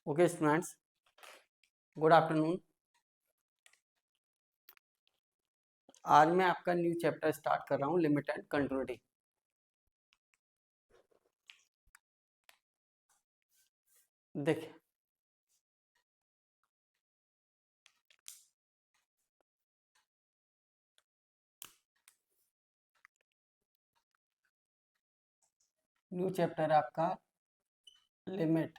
Okay students, good afternoon. आज मैं आपका न्यू चैप्टर स्टार्ट कर रहा हूँ, लिमिट एंड कंटिन्यूटी। देखिए, न्यू चैप्टर है आपका limit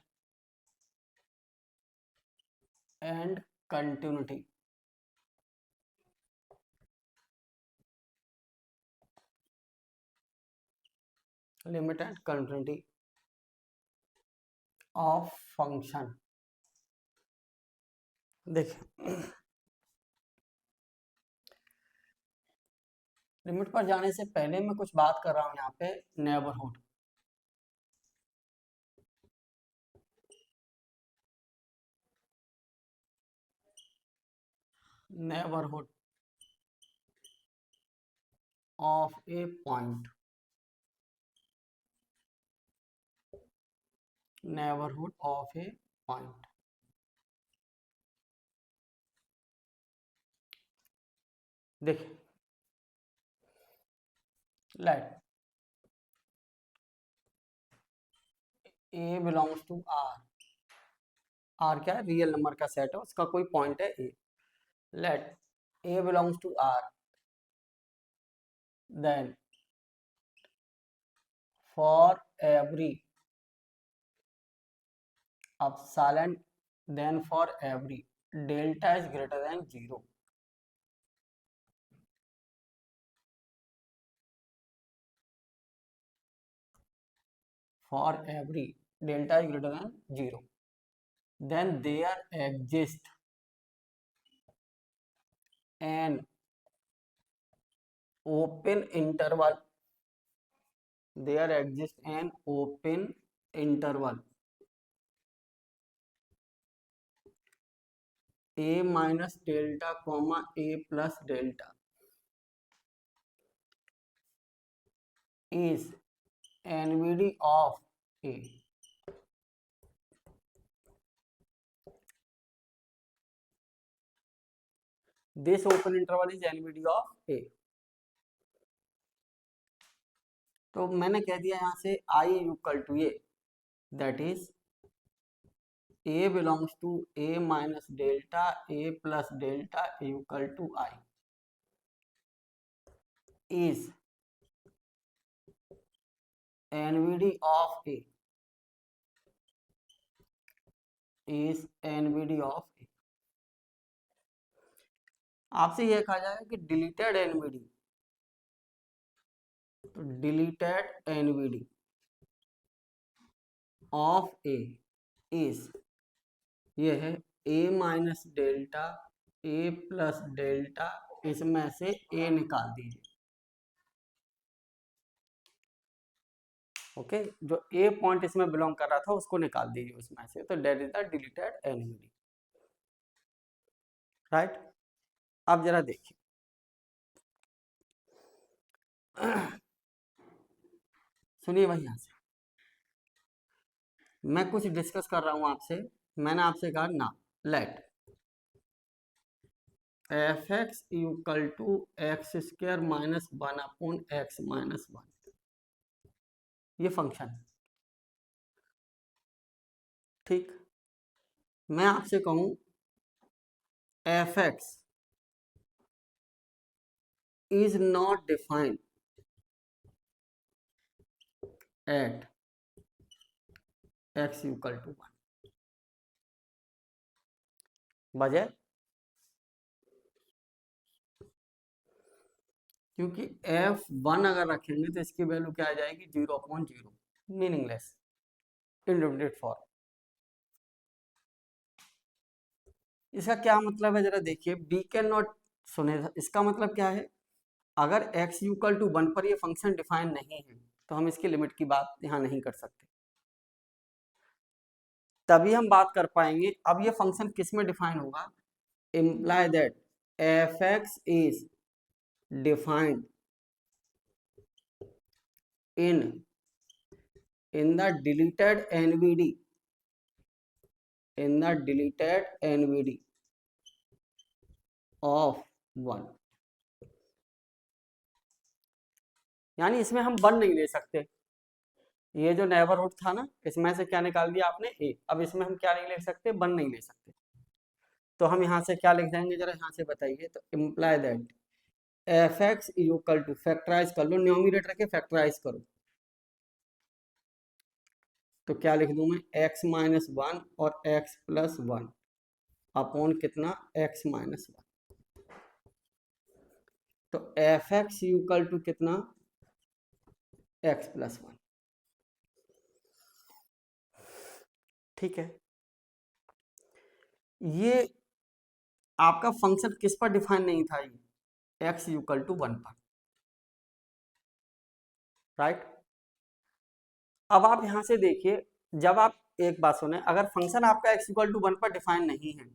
and continuity. Limit and continuity of function. देखिए, लिमिट पर जाने से पहले मैं कुछ बात कर रहा हूँ यहाँ पे neighbourhood. Neighbourhood of a point. Neighbourhood of a point. देखिए, let a belongs to R. R क्या है? रियल नंबर का सेट है, उसका कोई पॉइंट है a. Let a belongs to R, then for every epsilon, then for every delta is greater than 0, for every delta is greater than 0, then there exists an open interval. There exists an open interval a minus delta comma a plus delta is NVD of a. This open interval is NVD of a. तो मैंने कह दिया यहाँ से I equal to A, that is a belongs to a minus delta a plus delta equal to I is NVD of a, is NVD of a। आपसे यह कहा जाएगा कि डिलीटेड NVD, तो deleted NVD of a is, ये है a minus delta a plus delta, इसमें से a निकाल दीजिए। ओके, जो ए पॉइंट इसमें बिलोंग कर रहा था उसको निकाल दीजिए उसमें से, तो that is the deleted NVD. Right, अब जरा देखिए, सुनिए भाई, यहां से मैं कुछ डिस्कस कर रहा हूं आपसे। मैंने आपसे कहा ना, let F x equal to X square minus 1/x-1, ये फंक्शन है। ठीक, मैं आपसे कहूं F x is not defined at x equal to 1, वजह क्योंकि f1 अगर रखेंगे तो इसकी वैल्यू क्या आ जाएगी? 0/0, मीनिंगलेस, इंडेफिनिट फॉर्म। इसका क्या मतलब है जरा देखिए, बी कैन नॉट, सुने, इसका मतलब क्या है? अगर x इक्वल टू 1 पर ये फंक्शन डिफाइन नहीं है तो हम इसकी लिमिट की बात यहाँ नहीं कर सकते, तभी हम बात कर पाएंगे। अब ये फंक्शन किस में डिफाइन होगा? Imply that F x is defined in, in the deleted NVD in the deleted NBD of 1। यानी इसमें हम 1 नहीं ले सकते। ये जो नेबरहुड था ना, इसमें से क्या निकाल दिया आपने, ए। अब इसमें हम क्या नहीं ले सकते, 1 नहीं ले सकते। तो हम यहाँ से क्या लिख देंगे, जरा यहाँ से बताइए। तो imply that F x equal to, factorise कर लो, न्यूमरेटर के फैक्टराइज करो। तो क्या लिख दूं मैं, x माइनस 1 और x प्लस 1 अपॉन कितना, x माइनस 1। तो एफ एक्स इक्वल टू कितना, x प्लस 1। ठीक है, ये आपका फंक्शन किस पर डिफाइन नहीं था, ये x इक्वल टू 1 पर, राइट। अब आप यहां से देखिए, जब आप एक बात सुने, अगर फंक्शन आपका x इक्वल टू 1 पर डिफाइन नहीं है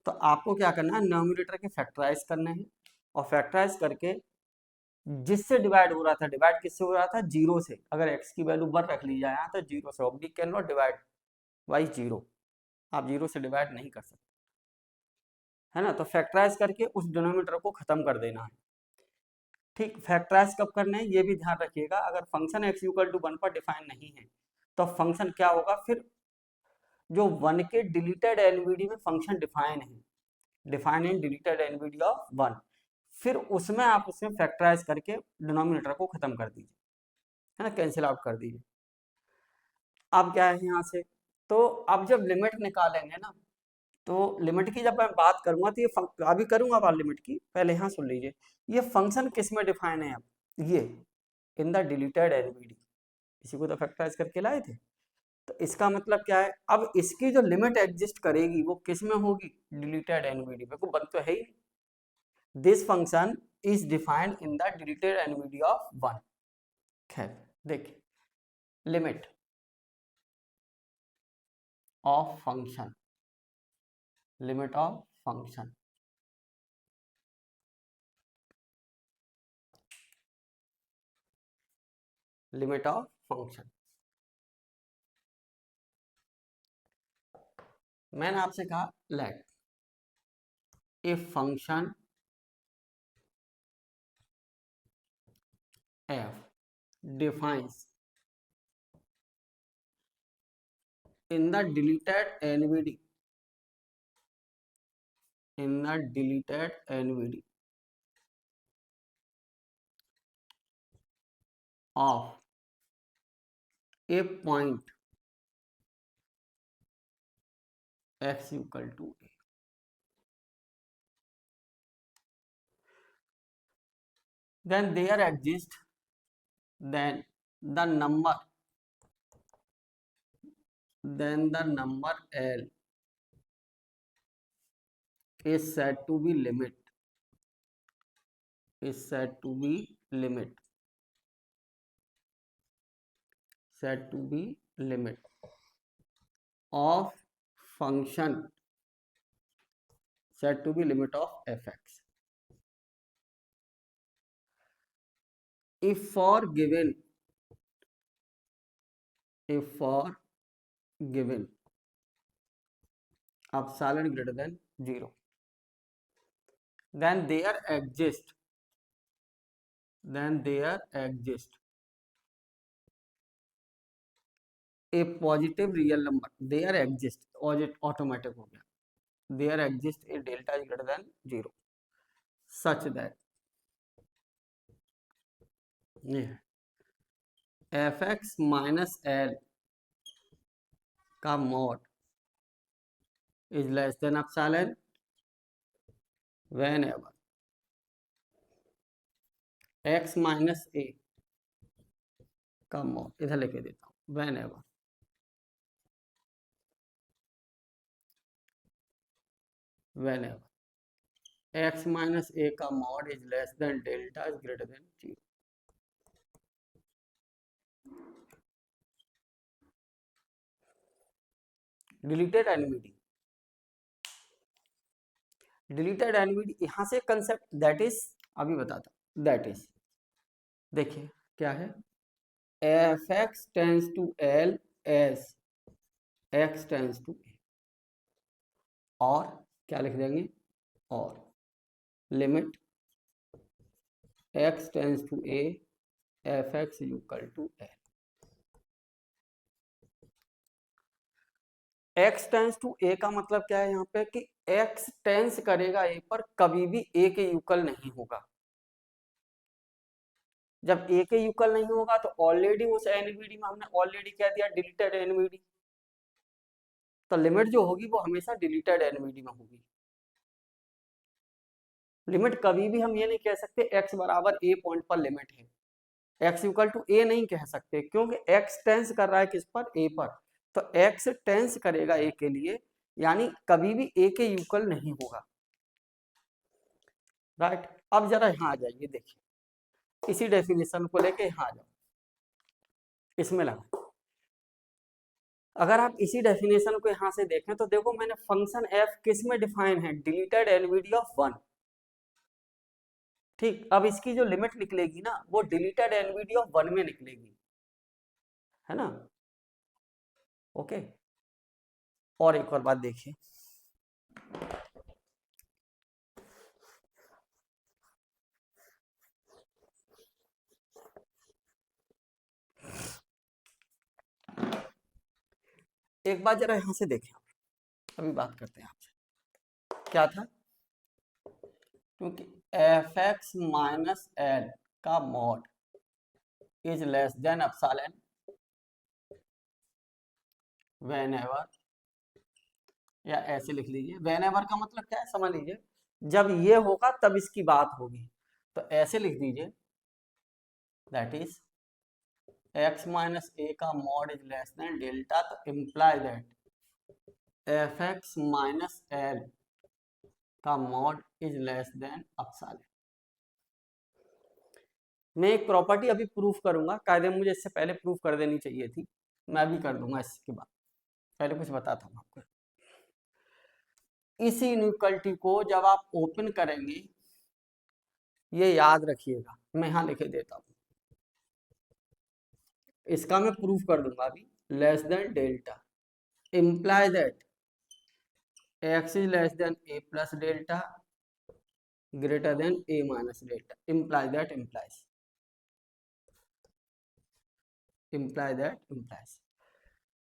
तो आपको क्या करना है, न्यूमरेटर के फैक्टराइज करने हैं, और फैक्टराइज करके जिससे डिवाइड हो रहा था, डिवाइड किससे हो रहा था, जीरो से। अगर x की वैल्यू 1 रख ली जाए यहाँ तो जीरो से, oblique can not divide by zero, आप जीरो से डिवाइड नहीं कर सकते, है ना। तो फैक्टराइज करके उस डिनोमिनेटर को खत्म कर देना है। ठीक, फैक्टराइज कब करना है ये भी ध्यान रखिएगा। अगर फंक्शन x इक्वल टू 1 पर डिफाइन नहीं है तो फंक्शन क्या होगा, फिर जो 1 के डिलीटेड एनवीडी में फंक्शन डिफाइन है, define in deleted NBD of 1, फिर उसमें आप उसमें फैक्टराइज करके डिनोमिनेटर को खत्म कर दीजिए, है ना, कैंसिल आउट कर दीजिए। अब क्या है यहाँ से, तो अब जब लिमिट निकालेंगे ना, तो लिमिट की जब मैं बात करूंगा तो ये अभी करूंगा बात लिमिट की, पहले यहाँ सुन लीजिए। ये फंक्शन किस में डिफाइन है, अब ये इन द डिलीटेड एनवीडी, इसी को तो फैक्टराइज करके लाए थे। तो इसका मतलब क्या है, अब इसकी जो लिमिट एग्जिस्ट करेगी वो किस में होगी, डिलीटेड एनवीडी में, को बन तो है ही। This function is defined in the deleted NBD of 1। खैर देखिए, limit of function, limit of function, limit of function. मैंने आपसे कहा let a function f defines in the deleted nvd, in the deleted nvd of a point x equal to a, then there exists, then the number, then the number L is said to be limit, is said to be limit, said to be limit of function, said to be limit of fx if for given, if for given epsilon greater than 0, then there exists, then there exists a positive real number, there exists, और ये automatic हो गया, there exists a delta is greater than 0 such that ये fx minus l का mod is less than epsilon whenever x minus a का mod, इधर लेके देता हूँ, whenever whenever x minus a का mod is less than delta is greater than 0। Deleted NVD, deleted NVD यहां से कंसेप्ट, दैट इज अभी बताता, दैट इज देखिए क्या है, f x tends to L as x tends to a, और क्या लिख देंगे, और limit x tends to a F x equal to L. x tends to a का मतलब क्या है यहाँ पे कि x टेंस करेगा a पर, कभी भी a के इक्वल नहीं होगा। जब a के इक्वल नहीं होगा तो ऑलरेडी उस एनवीडी में हमने ऑलरेडी क्या दिया, डिलीटेड एनवीडी। तो लिमिट जो होगी वो हमेशा डिलीटेड एनवीडी में होगी। लिमिट कभी भी हम ये नहीं कह सकते x बराबर a पॉइंट पर लिमिट है, x इक्वल टू a नहीं कह सकते, क्योंकि x टेंस कर रहा है किस पर, a पर। तो x टेंस करेगा a के लिए, यानी कभी भी a के इक्वल नहीं होगा। राइट, अब जरा यहाँ आ जाइए, देखिए इसी डेफिनेशन को लेके यहाँ आ जाओ, इसमें लगा। अगर आप इसी डेफिनेशन को यहाँ से देखें तो देखो मैंने फंक्शन f किस में डिफाइन है, डिलीटेड एनवीडी ऑफ 1। ठीक, अब इसकी जो लिमिट निकलेगी ना वो डिलीटेड एनवीडी ऑफ 1 में निकलेगी, है ना। ओके, और एक और बात देखिए, एक बात जरा यहां से देखें, अभी बात करते हैं आपसे। क्या था, क्योंकि एफ एक्स माइनस एल का mod is less than epsilon whenever, या ऐसे लिख लीजिए, व्हेनेवर का मतलब क्या है समझ लीजिए, जब ये होगा तब इसकी बात होगी। तो ऐसे लिख दीजिए, that is x minus a का mod is less than delta, तो imply that F x minus L का mod is less than epsilon. मैं एक प्रॉपर्टी अभी प्रूफ करूंगा, कायदे मुझे इससे पहले प्रूफ कर देनी चाहिए थी, मैं अभी कर दूंगा इसके बाद, पहले कुछ बताता हूँ आपको। इस इनइक्वालिटी को जब आप ओपन करेंगे, ये याद रखिएगा, मैं यहाँ लिखे देता हूँ, इसका मैं प्रूफ कर दूंगा अभी, less than delta imply that x is less than a plus delta greater than a minus delta, imply that implies.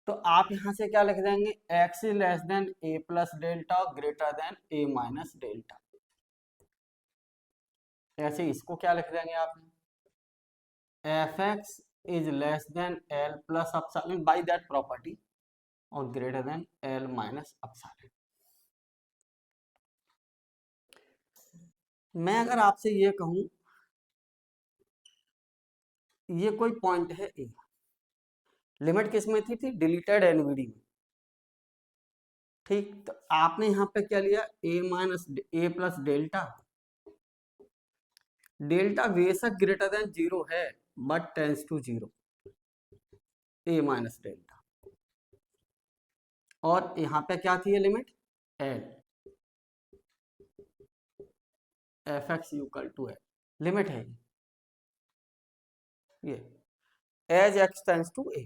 तो आप यहां से क्या लिख देंगे, x is less than a plus delta greater than a minus delta. ऐसे इसको क्या लिख देंगे आप, f x is less than L plus epsilon by that property और greater than L minus epsilon. मैं अगर आपसे ये कहूं, ये कोई पॉइंट है ए, लिमिट किस में थी डिलीटेड एनवीडी में। ठीक, तो आपने यहाँ पे क्या लिया, a minus a plus delta, delta बेशक ग्रेटर देन 0 है but tends to 0, a minus delta. और यहाँ पे क्या थी ये limit, L, f x equal to L, limit है ये, as x tends to a.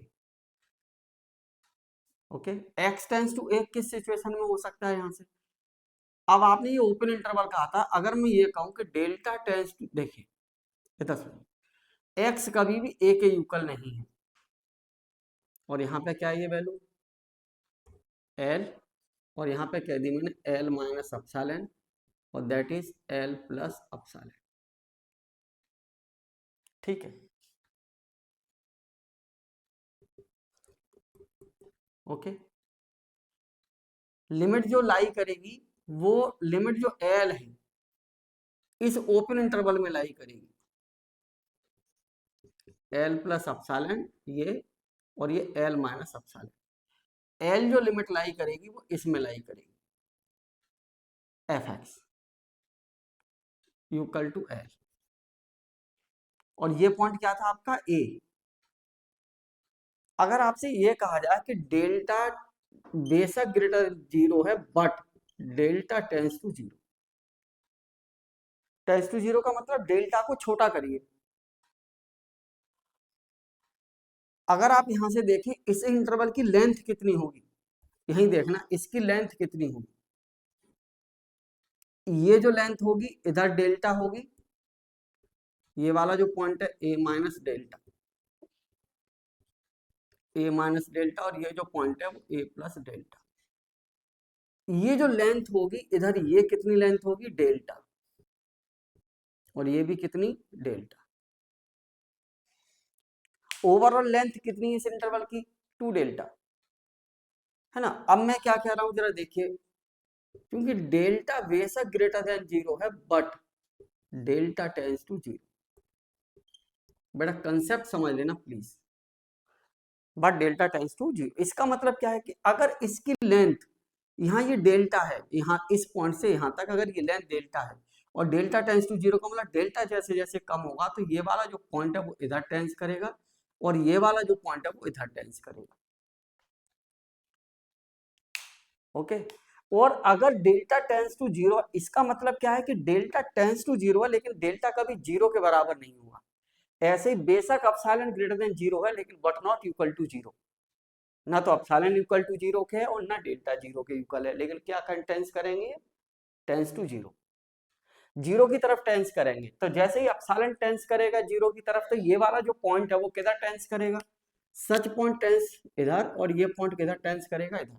Okay, x tends to a किस सिचुएशन में हो सकता है यहाँ से, अब आपने ये ओपन इंटरवल कहा था, अगर मैं ये कहूं कि डेल्टा टेंस टू, देखिए इतना सुनिए, एक्स कभी भी ए के इक्वल नहीं है, और यहाँ पे क्या है ये वैल्यू एल, और यहाँ पे कह दी मैंने एल माइनस एप्सिलॉन, और that is L plus epsilon. ठीक है, ओके। लिमिट जो लाई करेगी, वो लिमिट जो एल है इस ओपन इंटरवल में लाई करेगी, एल प्लस एप्सिलॉन ये, और ये एल माइनस एप्सिलॉन। एल जो लिमिट लाई करेगी वो इसमें लाई करेगी, F x equal to L, और ये पॉइंट क्या था आपका ए। अगर आपसे ये कहा जाए कि डेल्टा बेशक ग्रेटर 0 है but delta tends to 0, tends to 0 का मतलब डेल्टा को छोटा करिए। अगर आप यहां से देखें, इस इंटरवल की लेंथ कितनी होगी, यही देखना इसकी लेंथ कितनी होगी, ये जो लेंथ होगी इधर डेल्टा होगी, ये वाला जो पॉइंट है ए माइनस डेल्टा, ए माइनस डेल्टा, और ये जो पॉइंट है वो ए प्लस डेल्टा। ये जो लेंथ होगी इधर, ये कितनी लेंथ होगी, डेल्टा, और ये भी कितनी, डेल्टा। ओवरऑल लेंथ कितनी है इस इंटरवल की, 2 डेल्टा, है ना। अब मैं क्या कह रहा हूं जरा देखिए, क्योंकि डेल्टा बेशक ग्रेटर देन 0 है, बट डेल्टा टेंस टू 0। बेटा कंसेप्ट समझ लेना please, but delta tends to 0, इसका मतलब क्या है कि अगर इसकी लेंथ, यहाँ ये डेल्टा है, यहाँ इस पॉइंट से यहाँ तक अगर ये लेंथ डेल्टा है, और डेल्टा टेंस टू 0 का मतलब डेल्टा जैसे जैसे कम होगा तो ये वाला जो पॉइंट है वो इधर टेंस करेगा, और ये वाला जो पॉइंट है वो इधर टेंस करेगा। ओके, और अगर डेल्टा टेंस टू 0, इसका मतलब क्या है कि डेल्टा टेंस टू 0 है, लेकिन डेल्टा कभी 0 के बराबर नहीं होगा। ऐसे ही बेशक एप्सिलॉन ग्रेटर देन 0 है, लेकिन बट नॉट इक्वल टू 0। ना तो एप्सिलॉन इक्वल टू 0 के है और ना डेल्टा 0 के इक्वल है, लेकिन क्या टेंस करेंगे, टेंस टू 0, 0 की तरफ टेंस करेंगे। तो जैसे ही एप्सिलॉन टेंस करेगा 0 की तरफ, तो ये वाला जो पॉइंट है वो किधर टेंस करेगा, सच पॉइंट टेंस इधर, और ये पॉइंट किधर टेंस करेगा, इधर।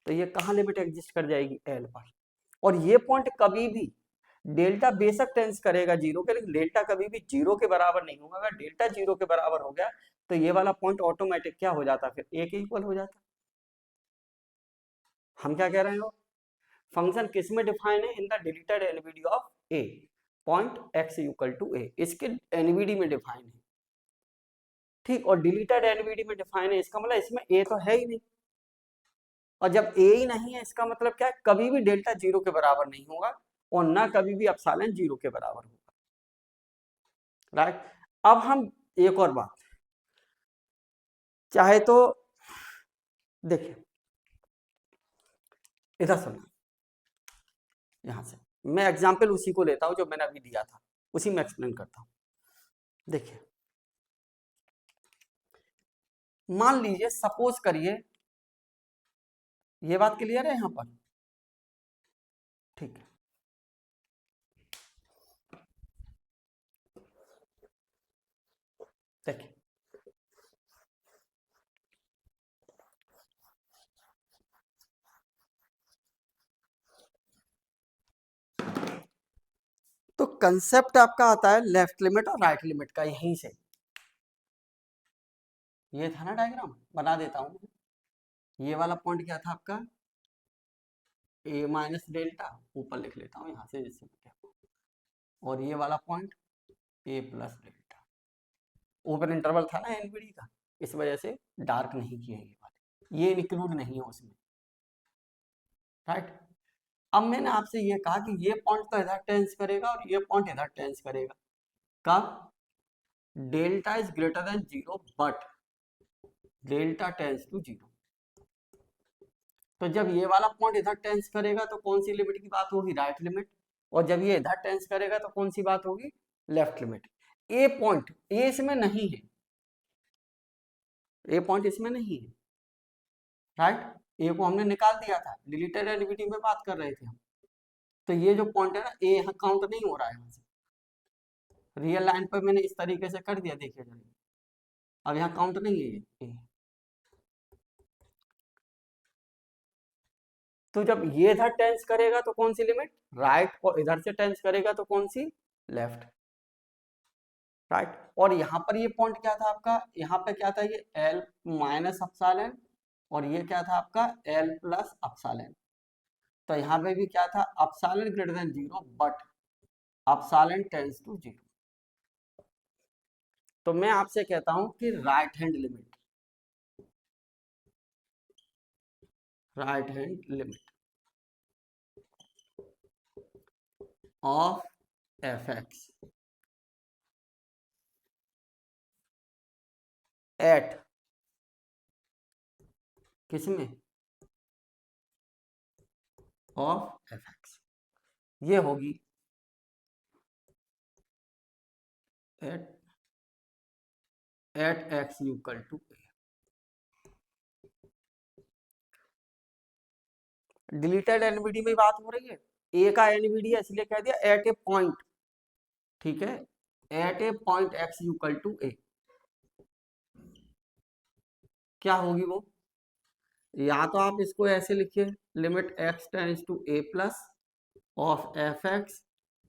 तो ये कहाँ लिमिट एग्जिस्ट कर जाएगी, एल पर। और ये पॉइंट कभी भी, डेल्टा बेशक टेंस करेगा 0 के, लेकिन डेल्टा कभी भी 0 के बराबर नहीं होगा। अगर डेल्टा 0 के बराबर हो गया तो ये वाला पॉइंट ऑटोमेटिक क्या हो जाता, फिर ए के इक्वल हो जाता। हम क्या कह रहे हैं, फंक्शन किस में डिफाइन है, in the deleted NBD of a, point x equal to a, इसके एनवीडी में डिफाइन है। ठीक, और डिलीटेड एनवीडी में डिफाइन है, इसका मतलब इसमें ए तो है ही नहीं, और जब ए ही नहीं है इसका मतलब क्या है, कभी भी डेल्टा 0 के बराबर नहीं होगा, और ना कभी भी एप्सिलॉन 0 के बराबर होगा। राइट, अब हम एक और बात चाहे तो देखिए, इधर सुनो, यहां से मैं एग्जाम्पल उसी को लेता हूं जो मैंने अभी दिया था, उसी में एक्सप्लेन करता हूं। देखिए, मान लीजिए, सपोज करिए, ये बात क्लियर है यहां पर, ठीक है। देखिए, तो कंसेप्ट आपका आता है लेफ्ट लिमिट और राइट लिमिट का, यहीं से। ये था ना डायग्राम, बना देता हूं। ये वाला पॉइंट क्या था आपका, ए माइनस डेल्टा, ऊपर लिख लेता हूं यहां से, जैसे और ये वाला point A plus delta. Open interval था ना एनवीडी का, इस वजह से डार्क नहीं किया ये वाले, ये इंक्लूड नहीं है उसमें। राइट, अब मैंने आपसे ये कहा कि ये पॉइंट तो इधर टेंस करेगा और ये पॉइंट इधर टेंस करेगा, कब, delta is greater than 0 but delta tends to 0। तो जब ये वाला पॉइंट इधर टेंस करेगा तो कौन सी लिमिट की बात होगी, राइट लिमिट, और जब ये इधर टेंस करेगा तो कौन सी बात होगी, लेफ्ट लिमिट। ए पॉइंट, ए इसमें नहीं है, ए पॉइंट इसमें नहीं है। राइट, ए को हमने निकाल दिया था, डिलीटेड एनवीटी में बात कर रहे थे हम। तो ये जो पॉइंट है ना, ए यहाँ काउंट नहीं हो रहा है, यहाँ से रियल लाइन पर मैंने इस तरीके से कर दिया, देखिए जरा, अब यहाँ काउंट नहीं है ये। तो जब ये इधर टेंस करेगा तो कौन सी लिमिट, राइट, और इधर से टेंस करेगा तो कौन सी, लेफ्ट। राइट, और यहाँ पर ये पॉइंट क्या था आपका, यहाँ पे क्या था, ये एल माइनस अपसालन, और ये क्या था आपका, एल प्लस अपसालन। तो यहाँ पे भी क्या था, epsilon greater than 0 but epsilon tends to 0। तो मैं आपसे कहता हूं कि right hand limit, right hand limit of F x at, किसमें, ऑफ एफ एक्स, ये होगी at at x equal to a. Deleted NBD में बात हो रही है, ए का एनवीडी है इसलिए कह दिया एट ए पॉइंट, ठीक है, at a point x equal to a, क्या होगी वो, या तो आप इसको ऐसे लिखिए limit x tends to A plus of F x,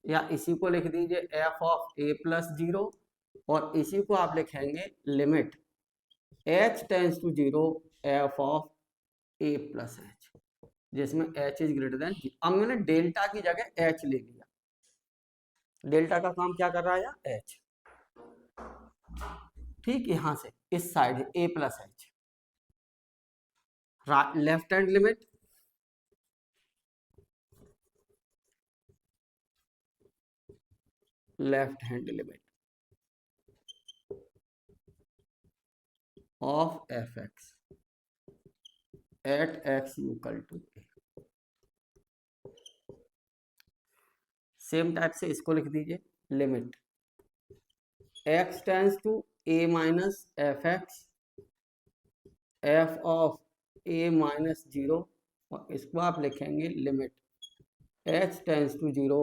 या इसी को लिख दीजिए f of a plus zero, और इसी को आप लिखेंगे limit H tends to zero f of a plus h, जिसमें एच इज ग्रेटर देन, अब मैंने डेल्टा की जगह एच ले लिया, डेल्टा का काम क्या कर रहा है एच, ठीक, यहां से इस side A plus H, left hand limit left hand limit of F x at x equal to A, same type से इसको लिख दीजिए limit x tends to A minus F X F of A minus zero, और इसको आप लिखेंगे limit H tends to zero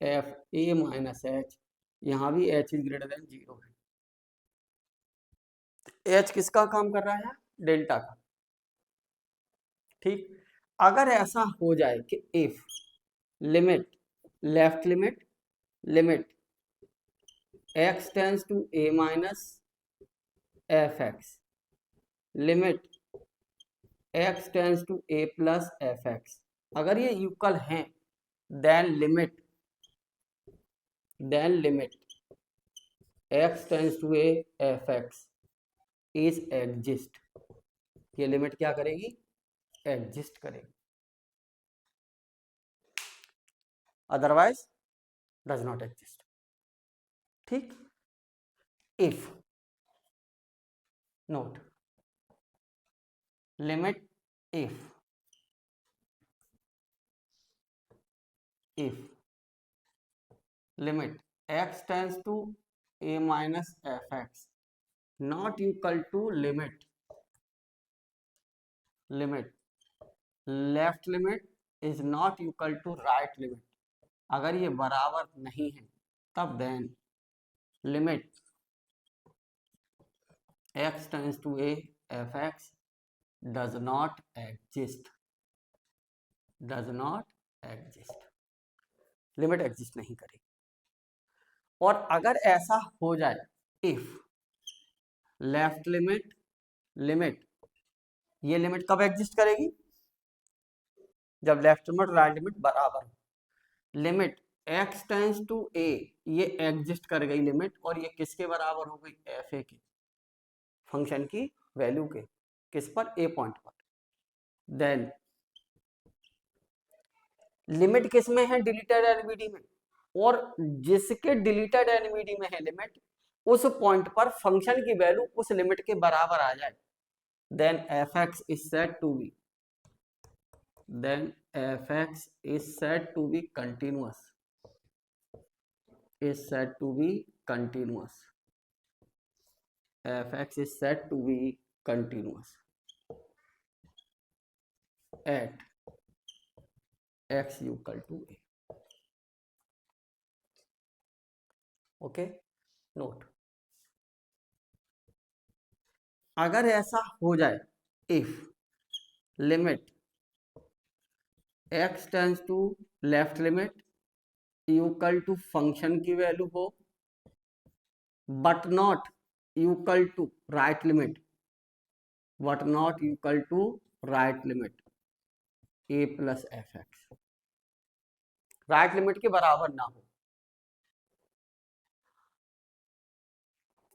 F A minus H, यहाँ भी H is greater than zero है, एच किसका काम कर रहा है, डेल्टा का, ठीक। अगर ऐसा हो जाए कि if limit left limit limit x tends to A minus F X limit x tends to A plus F X, अगर ये इक्वल हैं then limit x tends to A F x is exist, ये limit क्या करेगी, exist करेगी, otherwise does not exist, ठीक। If note limit if limit x tends to a minus F X not equal to limit left limit is not equal to right limit, अगर ये बराबर नहीं है तब then limit x tends to a F X does not exist, limit exist नहीं करेगी। और अगर ऐसा हो जाए इफ लेफ्ट लिमिट ये लिमिट कब एग्जिस्ट करेगी, जब लेफ्ट लिमिट राइट लिमिट बराबर हो, limit x tends to a ये एग्जिस्ट कर गई लिमिट, और ये किसके बराबर हो गई, एफ ए के फंक्शन की वैल्यू के, किस पर, a पॉइंट पर, देन लिमिट किस में है, डिलीटेड एनवीडी में, और जिसके डिलीटेड एनवीडी में है लिमिट, उस पॉइंट पर फंक्शन की वैल्यू उस लिमिट के बराबर आ जाए, then F x is said to be continuous, fx is said to be continuous at x equal to a, okay. Note अगर ऐसा हो जाए if limit x tends to left limit equal to function की value हो but not equal to right limit, a plus F X, right limit के बराबर ना हो,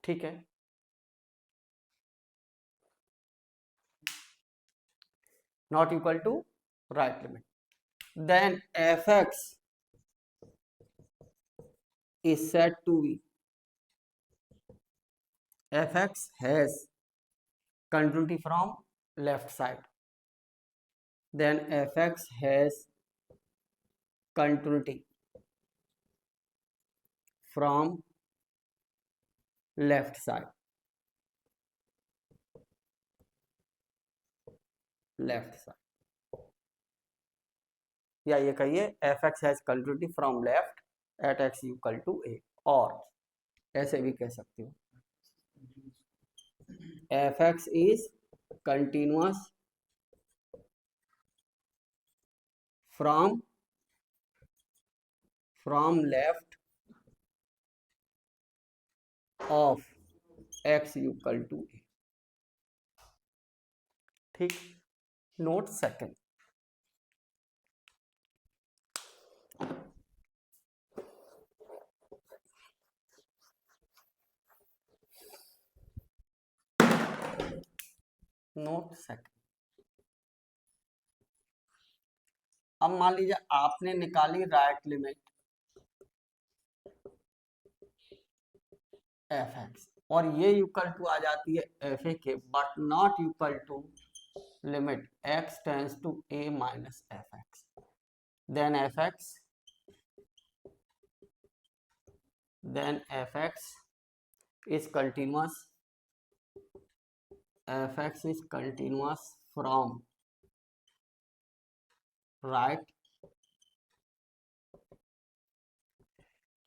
ठीक है, not equal to right limit, then fx is said to be, fx has continuity from left side, then fx has continuity from left side, या ये कहिए f x has continuity from left at x equal to a, और ऐसे भी कह सकते हो f x is continuous from left of x equal to a. ठीक, नोट सेकंड, नोट सेकंड। अब मान लीजिए आपने निकाली राइट लिमिट एफ एक्स और ये इक्वल टू आ जाती है एफ ए के, but not equal to limit x tends to A minus F X, then F X is continuous, fx is continuous from right,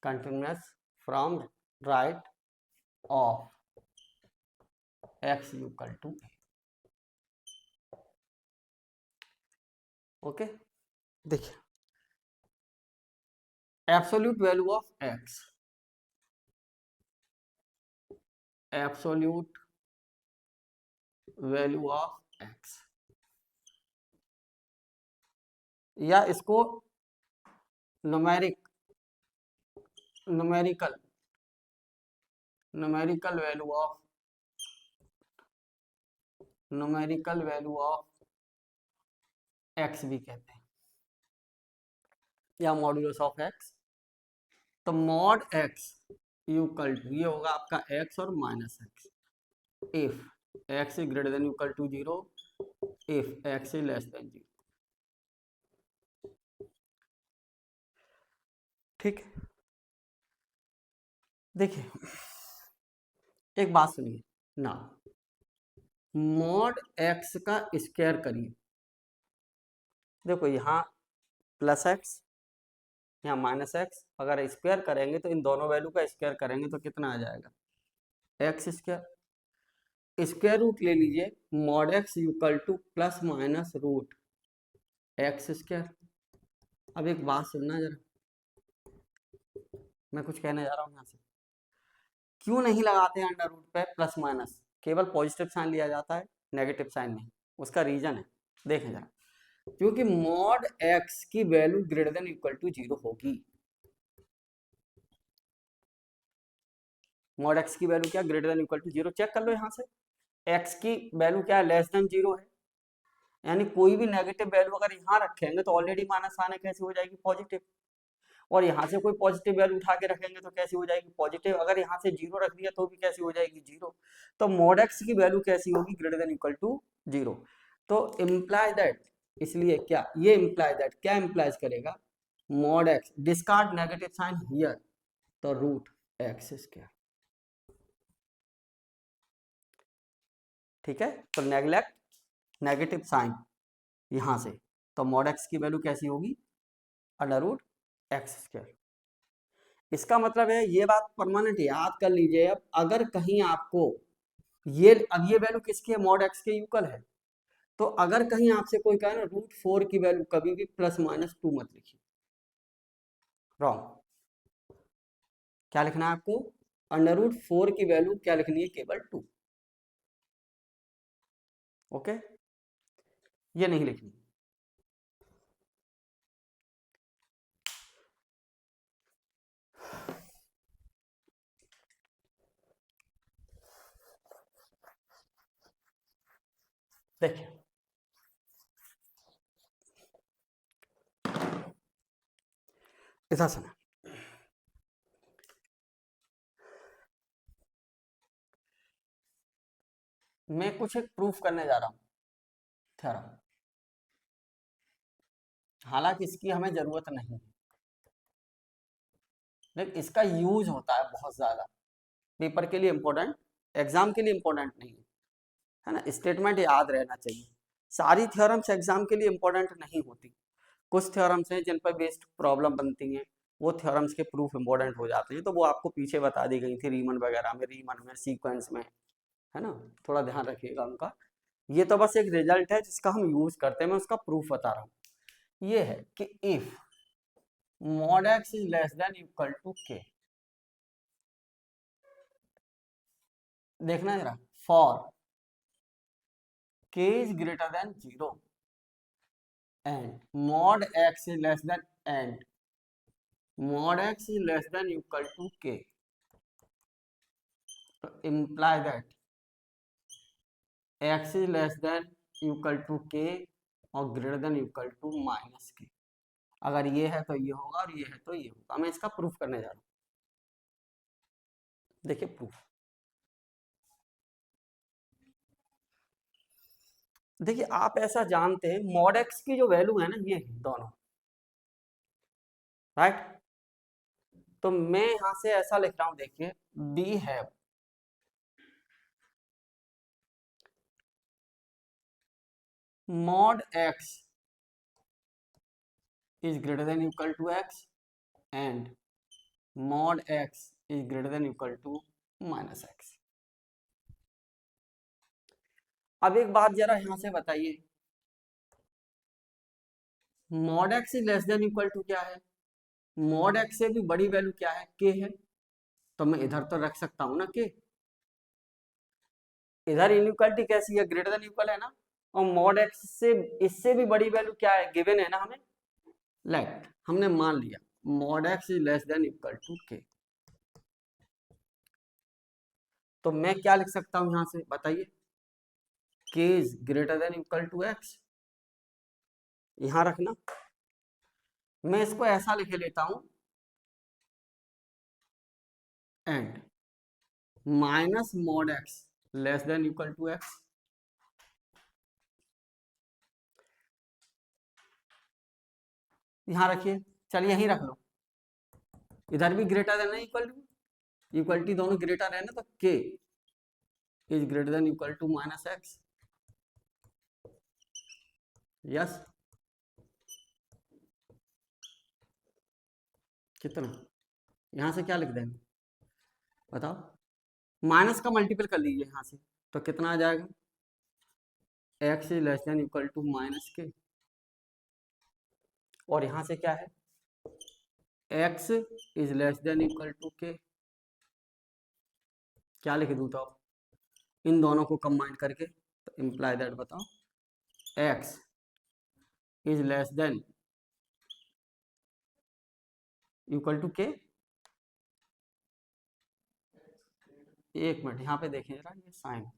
continuous from right of x equal to a। Okay, देखिए absolute value of x, absolute value of x, या इसको numerical value of x भी कहते हैं, या modulus of x। तो mod x equal to, ये होगा आपका x और माइनस x, if x is greater than equal to 0, if x is less than 0। ठीक है, देखिए एक बात सुनिए ना, मॉड x का स्क्वायर करिए, देखो यहाँ प्लस एक्स यहाँ माइनस एक्स, अगर स्क्वायर करेंगे तो इन दोनों वैल्यू का स्क्वायर करेंगे तो कितना आ जाएगा एक्स स्क्वायर, स्क्वायर रूट ले लीजिए, mod x equal to plus minus root x square. अब एक बात सुनना जरा, मैं कुछ कहने जा रहा हूँ यहाँ से, क्यों नहीं लगाते हैं अंडर रूट पे प्लस माइनस, केवल पॉजिटिव साइन लिया जाता है, नेगेटिव साइन नहीं। उसका रीजन है, देखें जरा, क्योंकि मॉड एक्स की value greater than equal to 0 होगी। मॉड एक्स की वैल्यू क्या, greater than equal to 0, check कर लो यहाँ से, एक्स की वैल्यू क्या है, लेस देन 0 है, यानी कोई भी नेगेटिव वैल्यू अगर यहाँ रखेंगे तो ऑलरेडी माइनस आने कैसे हो जाएगी पॉजिटिव, और यहाँ से कोई पॉजिटिव वैल्यू उठा के रखेंगे तो कैसी हो जाएगी पॉजिटिव, अगर यहाँ से 0 रख दिया तो भी कैसी हो जाएगी 0। तो मॉड एक्स की वैल्यू कैसी होगी, ग्रेटर देन इक्वल टू 0। तो इम्प्लाई दैट, इसलिए क्या ये इम्प्लाई दैट, क्या इम्प्लाइज करेगा, mod X discard negative sign here, तो रूट एक्स स्क्वायर। ठीक है, तो नेग्लेक्ट नेगेटिव साइन यहां से, तो मॉड एक्स की वैल्यू कैसी होगी, अंडर रूट एक्स स्क्वायर। इसका मतलब है ये बात परमानेंट याद कर लीजिए। अब अगर कहीं आपको ये, अब ये वैल्यू किसकी है, मॉड एक्स के इक्वल है, तो अगर कहीं आपसे कोई कहे ना रूट 4 की वैल्यू कभी भी प्लस माइनस 2 मत लिखिए, रॉन्ग। क्या लिखना है आपको, अंडर रूट 4 की वैल्यू क्या लिखनी है, केवल 2। ओके, ये नहीं लिखनी। देखिए ऐसा सुना, मैं कुछ एक प्रूफ करने जा रहा हूं थ्योरम, हालांकि इसकी हमें जरूरत नहीं है, लेकिन इसका यूज होता है बहुत ज्यादा, पेपर के लिए इंपॉर्टेंट, एग्जाम के लिए इंपॉर्टेंट नहीं है ना, स्टेटमेंट याद रहना चाहिए। सारी थ्योरम्स एग्जाम के लिए इंपॉर्टेंट नहीं होती, कुछ थ्योरम्स हैं जिन पर बेस्ड प्रॉब्लम बनती हैं, वो थ्योरम्स के प्रूफ इंपॉर्टेंट हो जाते हैं, तो वो आपको पीछे बता दी गई थी रीमन वगैरह में, रीमन में, सीक्वेंस में, है ना, थोड़ा ध्यान रखिएगा उनका। ये तो बस एक रिजल्ट है जिसका हम यूज करते हैं, मैं उसका प्रूफ बता रहा हूँ। ये है कि if mod x is less than equal to k, देखना जरा, for k is greater than 0 and mod x is less than and mod x is less than equal to k, तो imply that x is less than equal to k और greater than equal to minus k। अगर ये है तो ये होगा और ये है तो ये होगा। मैं इसका प्रूफ करने जा रहा हूँ। देखिए प्रूफ, देखिए आप ऐसा जानते हैं mod x की जो वैल्यू है ना, ये दोनों, राइट। तो मैं यहां से ऐसा लिख रहा हूं, देखिए we have mod x is greater than equal to x and mod x is greater than equal to minus x। अब एक बात जरा यहां से बताइए, mod x is less than equal to क्या है? mod x से भी बड़ी वैल्यू क्या है? k है। तो मैं इधर तो रख सकता हूं ना k, इधर इनइक्वालिटी कैसी है? ग्रेटर देन इक्वल है ना। और mod x से इससे भी बड़ी वैल्यू क्या है? गिवन है ना हमें, लेट हमने मान लिया mod x is less than equal to k। तो मैं क्या लिख सकता हूं यहां से बताइए? k is greater than equal to x, यहां रखना। मैं इसको ऐसा लिख लेता हूं, and minus mod x less than equal to x। यहां रखिए, चलिए यहीं रख लो, इधर भी ग्रेटर देन है इक्वल टू, इक्वलिटी दोनों ग्रेटर है ना, तो k is greater than equal to minus x। Yes, कितना? यहां से क्या लिख देंगे बताओ? माइनस का मल्टीपल कर लीजिए यहां से, तो कितना आ जाएगा? x is less than equal to minus k, और यहां से क्या है? x is less than equal to k। क्या लिख दूं तो इन दोनों को कंबाइन करके? तो इंप्लाई दैट बताओ, x is less than equal to k। एक मिनट यहाँ पे देखें जरा, ये साइन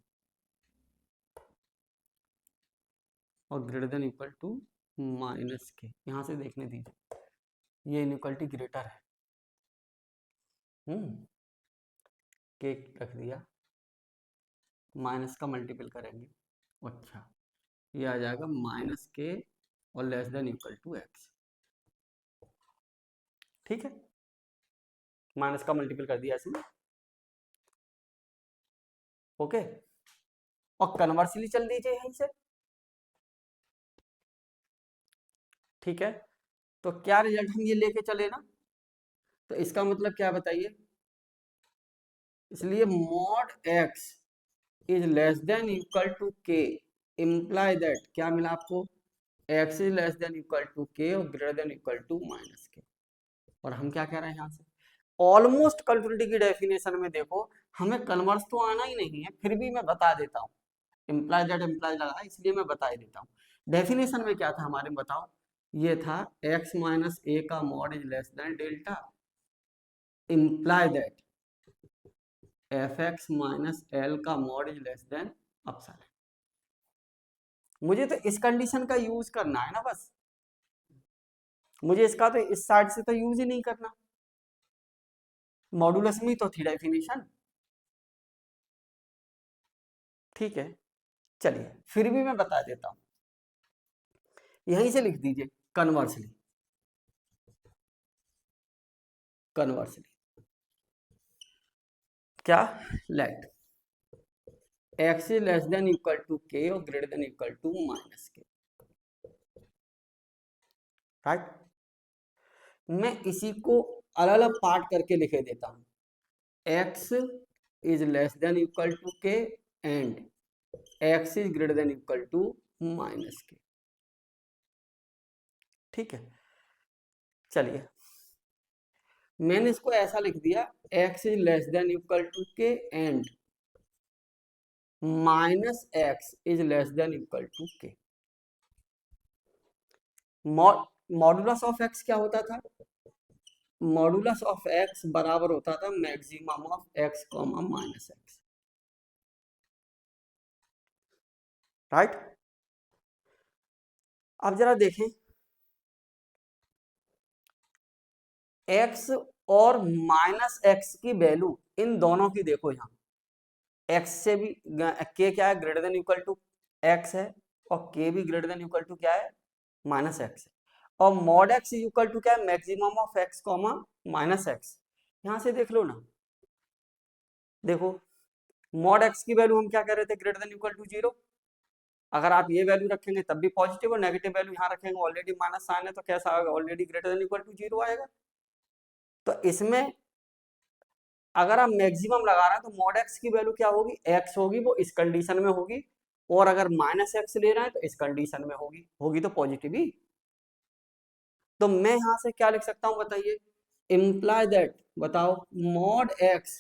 और greater than equal to minus k, यहाँ से देखने दीजिए, ये इनइक्वलिटी ग्रेटर है। के रख दिया, माइनस का मल्टीपल करेंगे, अच्छा ये आ जाएगा माइनस के और less than equal to x. ठीक है, माइनस का मल्टीपल कर दिया इसमें, ओके। और कन्वर्सली चल दीजिए यहीं से, ठीक है। तो क्या रिजल्ट हम ये लेके चले ना, तो इसका मतलब क्या बताइए? इसलिए mod x is less than equal to k, imply that क्या मिला आपको? x is less than equal to k और greater than equal to minus k। और हम क्या कह रहे हैं यहाँ से? ऑलमोस्ट कल्टिविटी की डेफिनेशन में देखो, हमें कन्वर्स तो आना ही नहीं है, फिर भी मैं बता देता हूँ, इम्प्लाई दैट इम्प्लाई लगा इसलिए मैं बता ही देता हूँ। डेफिनेशन में क्या था हमारे में बताओ? ये था x माइनस ए का mod is less than delta, imply that F x minus L का mod is less than epsilon. मुझे तो इस कंडीशन का यूज करना है ना बस, मुझे इसका तो इस साइड से तो यूज ही नहीं करना, मॉडुलस में तो थी डेफिनेशन। ठीक है, चलिए फिर भी मैं बता देता हूं, यहीं से लिख दीजिए कन्वर्सली, कन्वर्सली क्या? Let x is less than equal to k और greater than equal to minus k, right. मैं इसी को अलग अलग पार्ट करके लिखे देता हूं, x is less than equal to k and x is greater than equal to minus k. ठीक है, चलिए मैंने इसको ऐसा लिख दिया, x is less than equal to k and minus x is less than equal to k. Modulus of x क्या होता था? मॉडुलस ऑफ x बराबर होता था maximum of x comma minus x, right. अब जरा देखें, x और माइनस एक्स की वैल्यू इन दोनों की देखो, यहाँ x से भी k क्या है, greater than equal to x है, और k भी ग्रेटर देन इक्वल टू क्या है, माइनस एक्स है। और मॉड x इक्वल टू क्या है, maximum of x comma minus x. यहां से देख लो ना, देखो मॉड x की वैल्यू हम क्या कह रहे थे, ग्रेटर देन इक्वल टू 0। अगर आप ये वैल्यू रखेंगे तब भी पॉजिटिव, और नेगेटिव वैल्यू यहाँ रखेंगे, ऑलरेडी माइनस साइन है तो कैसा आएगा, already greater than equal to 0 आएगा। तो इसमें अगर आप मैक्सिमम लगा रहे हैं तो मॉड x की वैल्यू क्या होगी, x होगी, वो इस कंडीशन में होगी। और अगर माइनस एक्स ले रहे हैं तो इस कंडीशन में होगी, होगी तो पॉजिटिव ही। तो मैं यहां से क्या लिख सकता हूं बताइए, इंप्लाई दैट, बताओ मॉड x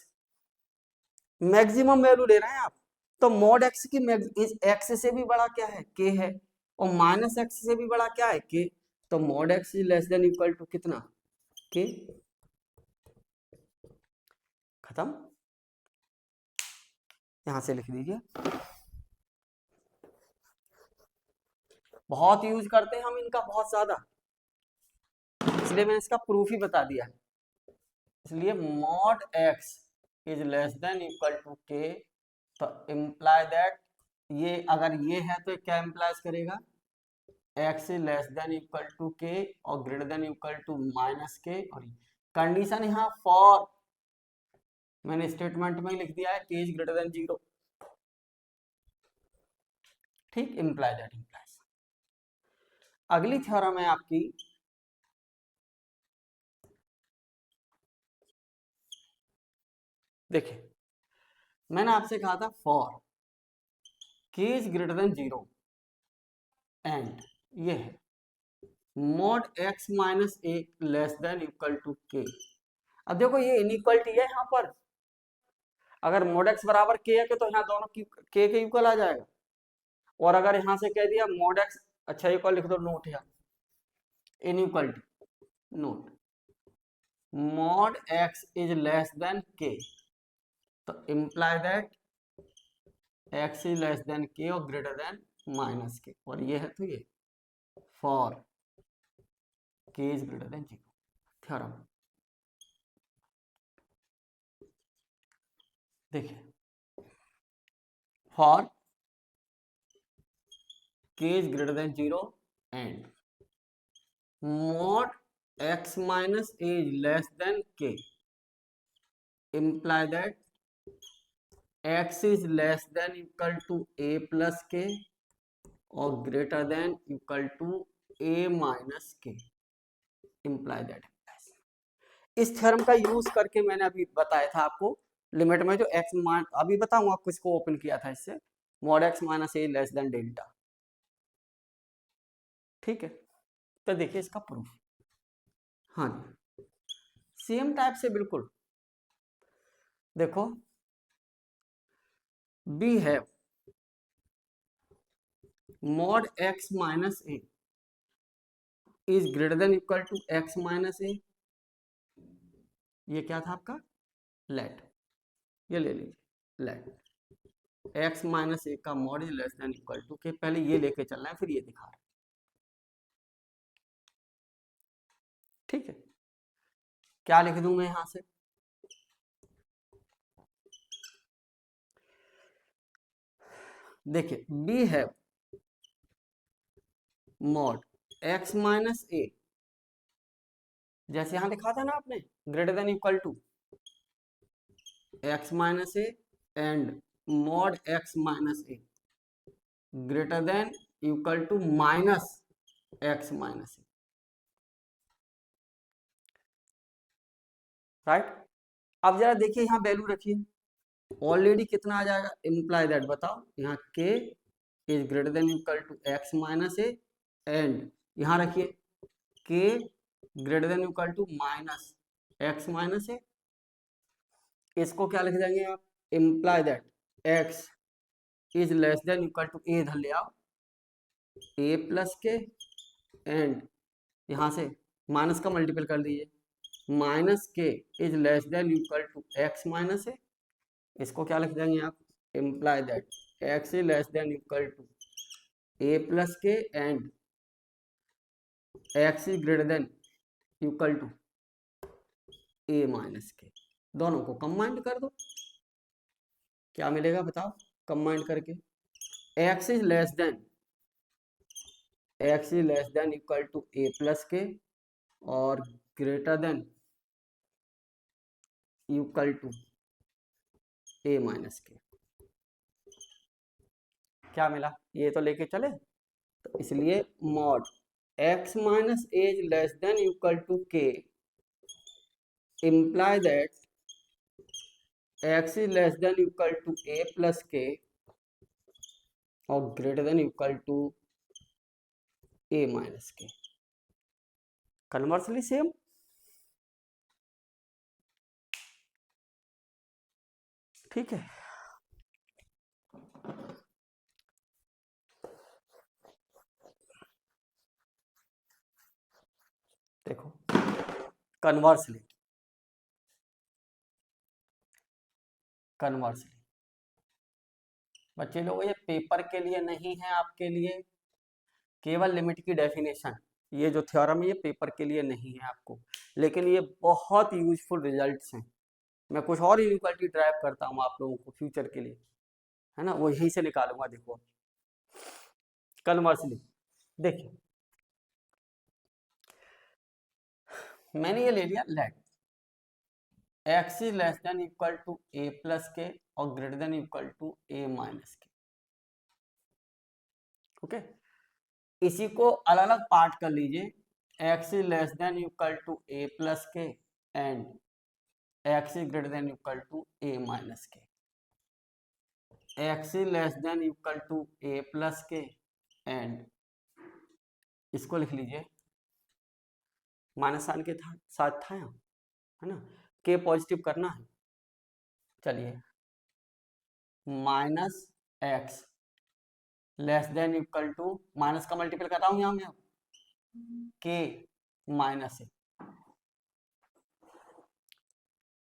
मैक्सिमम वैल्यू ले रहे हैं आप, तो मॉड x की x से भी बड़ा क्या है, k है, और माइनस एक्स से भी बड़ा क्या है, k। तो mod x is less than equal to कितना, k। खत्म, यहां से लिख दीजिए। बहुत यूज करते हैं हम इनका, बहुत ज्यादा, इसलिए मैंने इसका प्रूफ ही बता दिया। इसलिए mod x is less than equal to k, तो इम्प्लाई दैट, ये अगर ये है तो क्या इम्प्लाइज करेगा, x is less than equal to k और greater than equal to minus k। और कंडीशन यहाँ फॉर, मैंने स्टेटमेंट में लिख दिया है, k इज ग्रेटर देन 0। ठीक, इम्प्लाई दैट इम्प्लाइज। अगली थ्योरम है आपकी, देखिए मैंने आपसे कहा था for k is greater than 0 and ये है mod x minus a less than equal to k। अब देखो ये इनइक्वलिटी है यहाँ पर, अगर मॉड x बराबर k है तो यहाँ दोनों की k के इक्वल आ जाएगा। और अगर यहाँ से कह दिया मॉड x, अच्छा एक और लिख दो नोट यहाँ, inequality note, mod x is less then k, तो imply that x is less then k और ग्रेटर देन माइनस k। और ये है तो ये for k is greater than 0 theorem. देखिए for k is greater than 0 and mod x minus a is less than k, imply that x is less than equal to a plus k or greater than equal to a minus k, imply that। इस theorem का use करके मैंने अभी बताया था आपको, limit में जो x मान, अभी बताऊंगा आपको, इसको ओपन किया था इससे, mod x minus a less than delta. ठीक है, तो देखिए इसका प्रूफ, हाँ जी सेम टाइप से बिल्कुल। देखो बी है mod x minus a is greater than equal to x minus a, ये क्या था आपका, लेट, ये ले लीजिए लेट x माइनस ए का mod is less than equal to k, पहले ये लेके चलना है फिर ये दिखा रहा है। ठीक है, क्या लिख दूं मैं यहां से, देखिए बी है मॉड x माइनस ए, जैसे यहां लिखा था ना आपने, greater than equal to x minus a and mod x minus a greater than equal to minus x minus a. Right. अब जरा देखिए यहाँ वैल्यू रखिए, ऑलरेडी कितना आ जाएगा, इम्प्लाई दैट बताओ, यहाँ k is greater than equal to x minus a, and यहाँ रखिए k greater than equal to minus x minus a. इसको क्या लिख देंगे आप, imply that x is less than equal to a, इधर ले आओ ए प्लस के, एंड यहाँ से माइनस का मल्टीपल कर दीजिए, minus k is less than equal to x minus a. इसको क्या लिख देंगे आप, imply that x is less than equal to A plus k, and x is greater than equal to A minus k. दोनों को combined कर दो, क्या मिलेगा बताओ, कंबाइंड करके x is less than equal to A plus k और greater than equal to A minus k. क्या मिला, ये तो लेके चले, तो इसलिए mod x minus a is less than equal to k, imply that x is less than equal to a plus k और greater than equal to a minus k। Conversely same, ठीक है। देखो कन्वर्सली बच्चे लोग, ये paper के लिए नहीं है, आपके लिए केवल लिमिट की डेफिनेशन, ये जो थ्योरम है ये पेपर के लिए नहीं है आपको, लेकिन ये बहुत यूजफुल रिजल्ट्स हैं। मैं कुछ और इनइक्वालिटी ड्राइव करता हूँ आप लोगों को फ्यूचर के लिए, है ना, वो यहीं से निकालूंगा। देखो कन्वर्सली देखिए, मैंने ये ले लिया let x is less than equal to A plus k और greater than equal to A minus k. Okay, इसी को अलग अलग पार्ट कर लीजिए, x is less than equal to A plus k and x is greater than equal to A minus k. X is less than equal to A plus k and इसको लिख लीजिए, minus sign के साथ था यहाँ, है ना, के पॉजिटिव करना है। चलिए minus x less than equal to, minus का मल्टीपल कर रहा हूँ यहाँ मैं, के माइनस ए।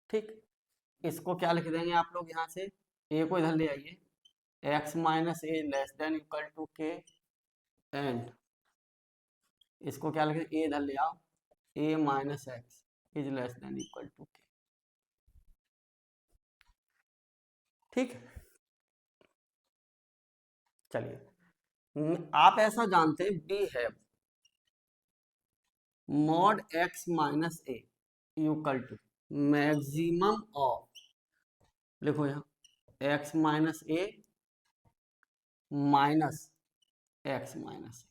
ठीक, इसको क्या लिख देंगे आप लोग, यहाँ से ए को इधर ले आइए, x minus a less than equal to k, and इसको क्या लिख, ए इधर ले आओ, a minus x is less than equal to k. ठीक है, चलिए आप ऐसा जानते हैं, we have mod x minus a equal to maximum of, लिखो यहाँ x minus a minus x minus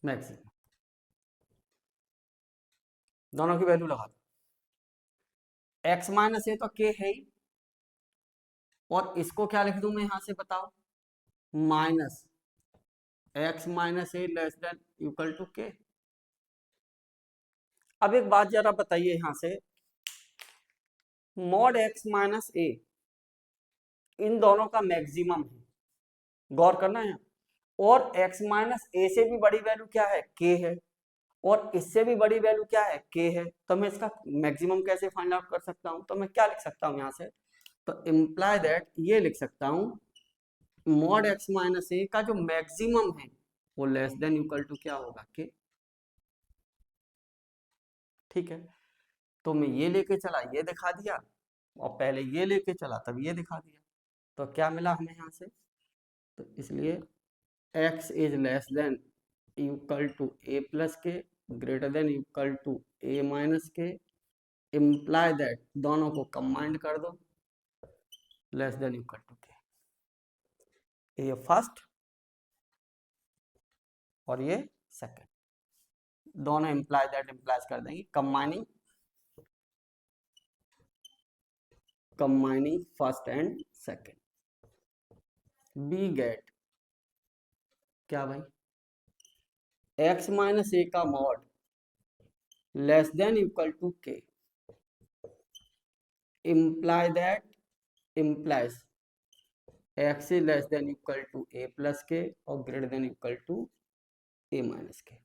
maximum, दोनों की वैल्यू लगा दो। एक्स माइनस ए तो के है ही, और इसको क्या लिख दूं मैं यहां से बताओ, minus x minus a less than equal to k. अब एक बात जरा बताइए यहां से, मॉड एक्स माइनस ए इन दोनों का मैक्सिमम है, गौर करना है, और एक्स माइनस ए से भी बड़ी वैल्यू क्या है, के है, और इससे भी बड़ी वैल्यू क्या है, के है। तो मैं इसका मैक्सिमम कैसे फाइंड आउट कर सकता हूं, तो मैं क्या लिख सकता हूं यहां से, तो इम्प्लाई दैट ये लिख सकता हूं, मॉड एक्स माइनस ए का जो मैक्सिमम है वो लेस देन इक्वल टू क्या होगा, के। ठीक है, तो मैं ये लेके चला, ये दिखा दिया, और पहले ये लेके चला तब ये दिखा दिया, तो क्या मिला हमें यहाँ से, तो इसलिए x is less than equal to A plus k greater than equal to A minus k, imply that दोनों को कंबाइंड कर दो, लेस देन इक्वल टू के। ये फर्स्ट और ये सेकंड, दोनों इम्प्लाई दैट इम्प्लाइज कर देंगे कंबाइनिंग फर्स्ट एंड सेकंड। बी गेट क्या भाई, x माइनस ए का mod less than equal to k, imply that implies x is less than equal to a plus k और greater than equal to a minus k।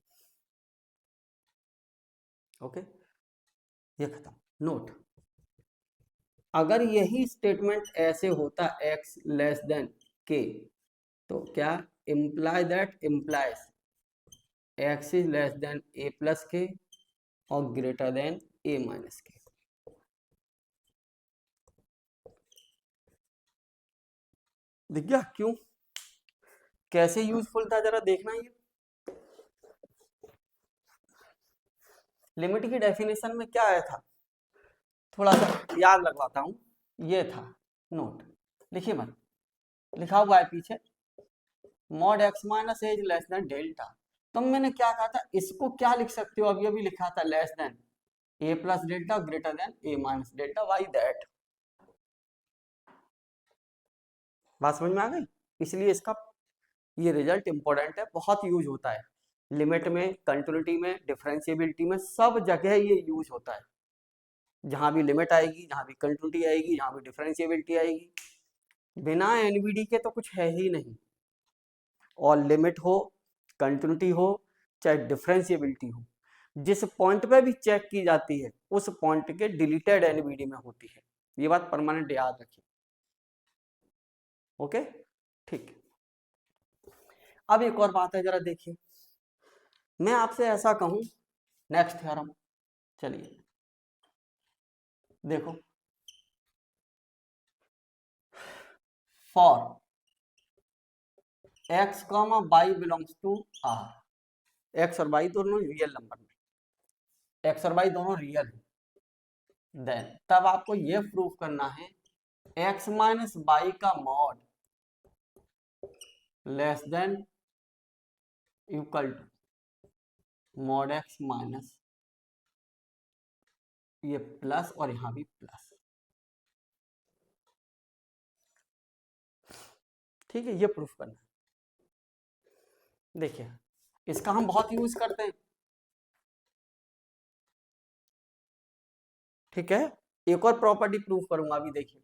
Okay, ये खत्म। Note, अगर यही स्टेटमेंट ऐसे होता x less then k तो क्या imply that implies x is less than a plus k और greater than a minus k। दिख गया क्यों, कैसे यूजफुल था, जरा देखना। ये लिमिट की डेफिनेशन में क्या आया था, थोड़ा सा याद लगवाता हूं। ये था नोट, लिखिए मत, लिखा हुआ है पीछे mod x minus a is less than delta. तो मैंने क्या कहा था, इसको क्या लिख सकते हो, अभी अभी लिखा था less than a plus delta greater than a minus delta y that. बात समझ में आ गई, इसलिए इसका ये रिजल्ट इंपॉर्टेंट है, बहुत यूज होता है लिमिट में, कंटिन्यूटी में, डिफरेंशिएबिलिटी में, सब जगह ये यूज होता है। जहां भी लिमिट आएगी, जहां भी कंटिन्यूटी आएगी, जहां भी डिफरेंशिएबिलिटी आएगी, बिना एनवीडी के तो कुछ है ही नहीं। और लिमिट हो, कंटिन्यूटी हो, चाहे डिफरेंशिएबिलिटी हो, जिस पॉइंट पे भी चेक की जाती है उस पॉइंट के डिलीटेड एनवीडी में होती है। ये बात परमानेंट याद रखिए। ओके, ठीक। अब एक और बात है, जरा देखिए, मैं आपसे ऐसा कहूं, नेक्स्ट थ्योरम, चलिए देखो, for x comma y belongs to r, x और y दोनों रियल नंबर में, x और y दोनों रियल है, देन तब आपको ये प्रूव करना है x माइनस वाई का mod less than equal to mod x minus ये प्लस और यहां भी प्लस। ठीक है, ये प्रूफ करना है। देखिए, इसका हम बहुत यूज करते हैं। ठीक है, एक और प्रॉपर्टी प्रूफ करूंगा अभी, देखिए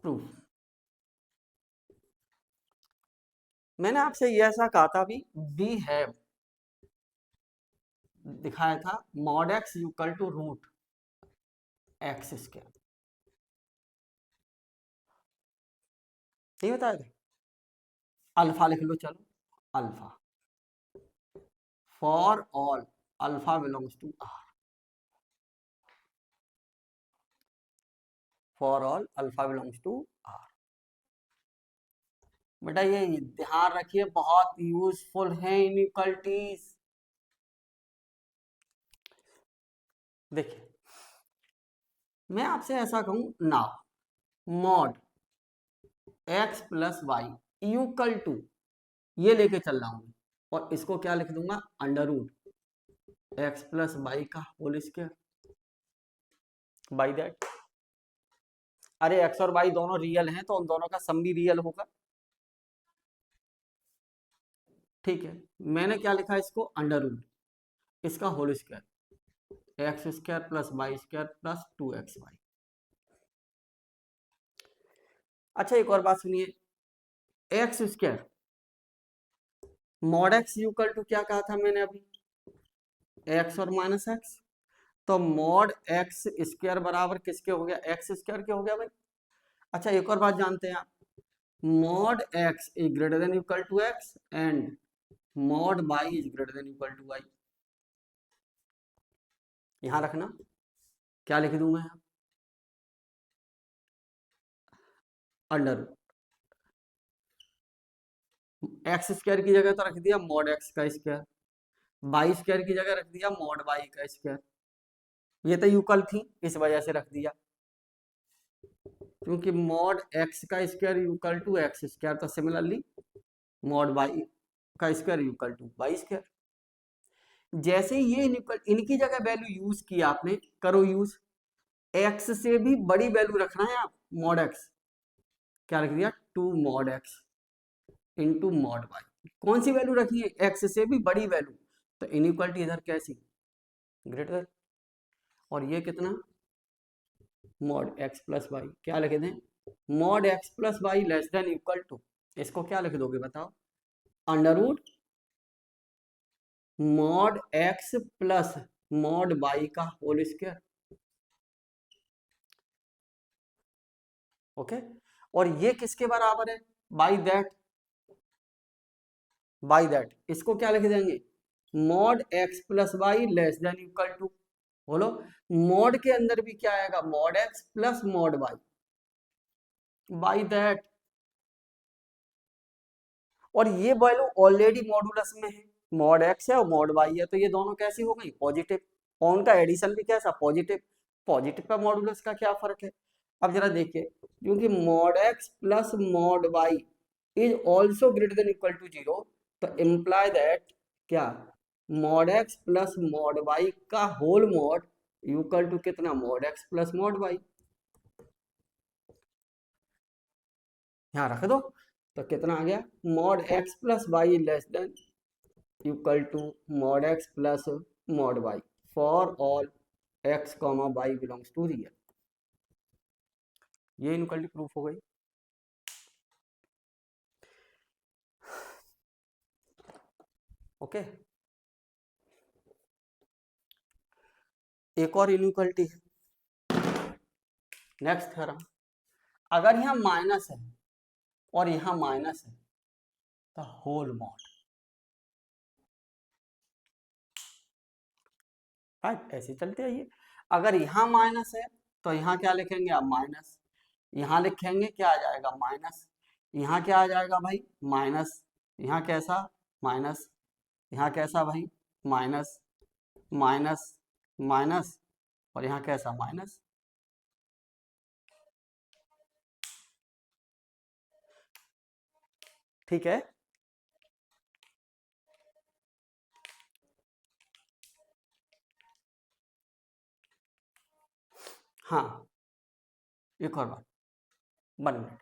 प्रूफ। मैंने आपसे ये ऐसा कहा था अभी, वी हैव दिखाया था mod x equal to root x square, नहीं बताया था, अल्फा लिख लो, चलो alpha for all alpha belongs to r, for all alpha belongs to r. बेटा ये ध्यान रखिए, बहुत यूजफुल है इनइक्वालिटीज। देखिए, मैं आपसे ऐसा कहूं now mod x plus y equal to, ये लेके चल रहा हूं और इसको क्या लिख दूंगा, under root x plus y का होल स्क्वायर बाई दैट। अरे एक्स और वाई दोनों रियल हैं तो उन दोनों का सम भी रियल होगा। ठीक है, मैंने क्या लिखा इसको, अंडर रूट इसका whole square x square plus y square plus 2xy। अच्छा एक और बात सुनिए, x square mod x equal to क्या कहा था मैंने अभी, एक्स और माइनस एक्स, तो मॉड एक्स स्क्वायर बराबर किसके हो गया, एक्स स्क्वायर के हो गया भाई। अच्छा एक और बात जानते हैं आप, mod x is greater than equal to x and mod y is greater than equal to y. यहां रखना, क्या लिख दूं मैं, अंडर एक्स स्क्वायर की जगह तो रख दिया मॉड एक्स का स्क्वायर, वाई स्क्वायर की जगह रख दिया मॉड वाई का स्क्वायर, ये तो यूकल थी इस वजह से रख दिया, क्योंकि मॉड एक्स का square equal to x square, तो सिमिलरली मॉड वाई का square equal to y square. जैसे ही ये इनकी जगह वैल्यू यूज की आपने, करो यूज, एक्स से भी बड़ी वैल्यू रखना है आप, मॉड एक्स, क्या रख दिया 2 mod x into mod y, कौन सी वैल्यू रखी है, एक्स से भी बड़ी वैल्यू, तो इनइक्वालिटी इधर कैसी, ग्रेटर, और ये कितना, मॉड एक्स प्लस वाई, क्या लिख दें, mod x plus y less than equal to, इसको क्या लिख दोगे बताओ, under root mod x plus mod y का होल स्क्वायर, ओके। और ये किसके बराबर है, बाई दैट, बाई दैट इसको क्या लिख देंगे, mod x plus y less than equal to, बोलो मॉड के अंदर भी क्या आएगा, mod x plus mod y, by that, और ये वैल्यू ऑलरेडी मॉडुलस में है, मॉड एक्स है और मॉड वाई है, तो ये दोनों कैसी हो गई, पॉजिटिव, और उनका एडिशन भी कैसा, पॉजिटिव, पॉजिटिव पर मॉडुलस का क्या फर्क है, अब जरा देखिए, क्योंकि mod x plus mod y is also greater than equal to 0, तो इम्प्लाई दैट क्या, mod x plus mod y का होल मॉड इक्वल टू कितना, mod x plus mod y, यहाँ रख दो, तो कितना आ गया, mod x plus y less than equal to mod x plus mod y for all x comma y belongs to real, ये इनइक्वालिटी प्रूफ हो गई। ओके, एक और इनइक्वालिटी है, नेक्स्ट थ्योरम, अगर यहाँ माइनस है और यहाँ माइनस है तो होल मॉड, राइट, ऐसे चलते आइए, अगर यहाँ माइनस है तो यहाँ क्या लिखेंगे आप, माइनस, यहाँ लिखेंगे क्या आ जाएगा, माइनस, यहाँ क्या आ जाएगा भाई, माइनस, यहाँ कैसा, माइनस, यहाँ कैसा भाई, माइनस, माइनस, माइनस, और यहाँ कैसा, माइनस, ठीक है। हाँ, एक और बात, 1 मिनट,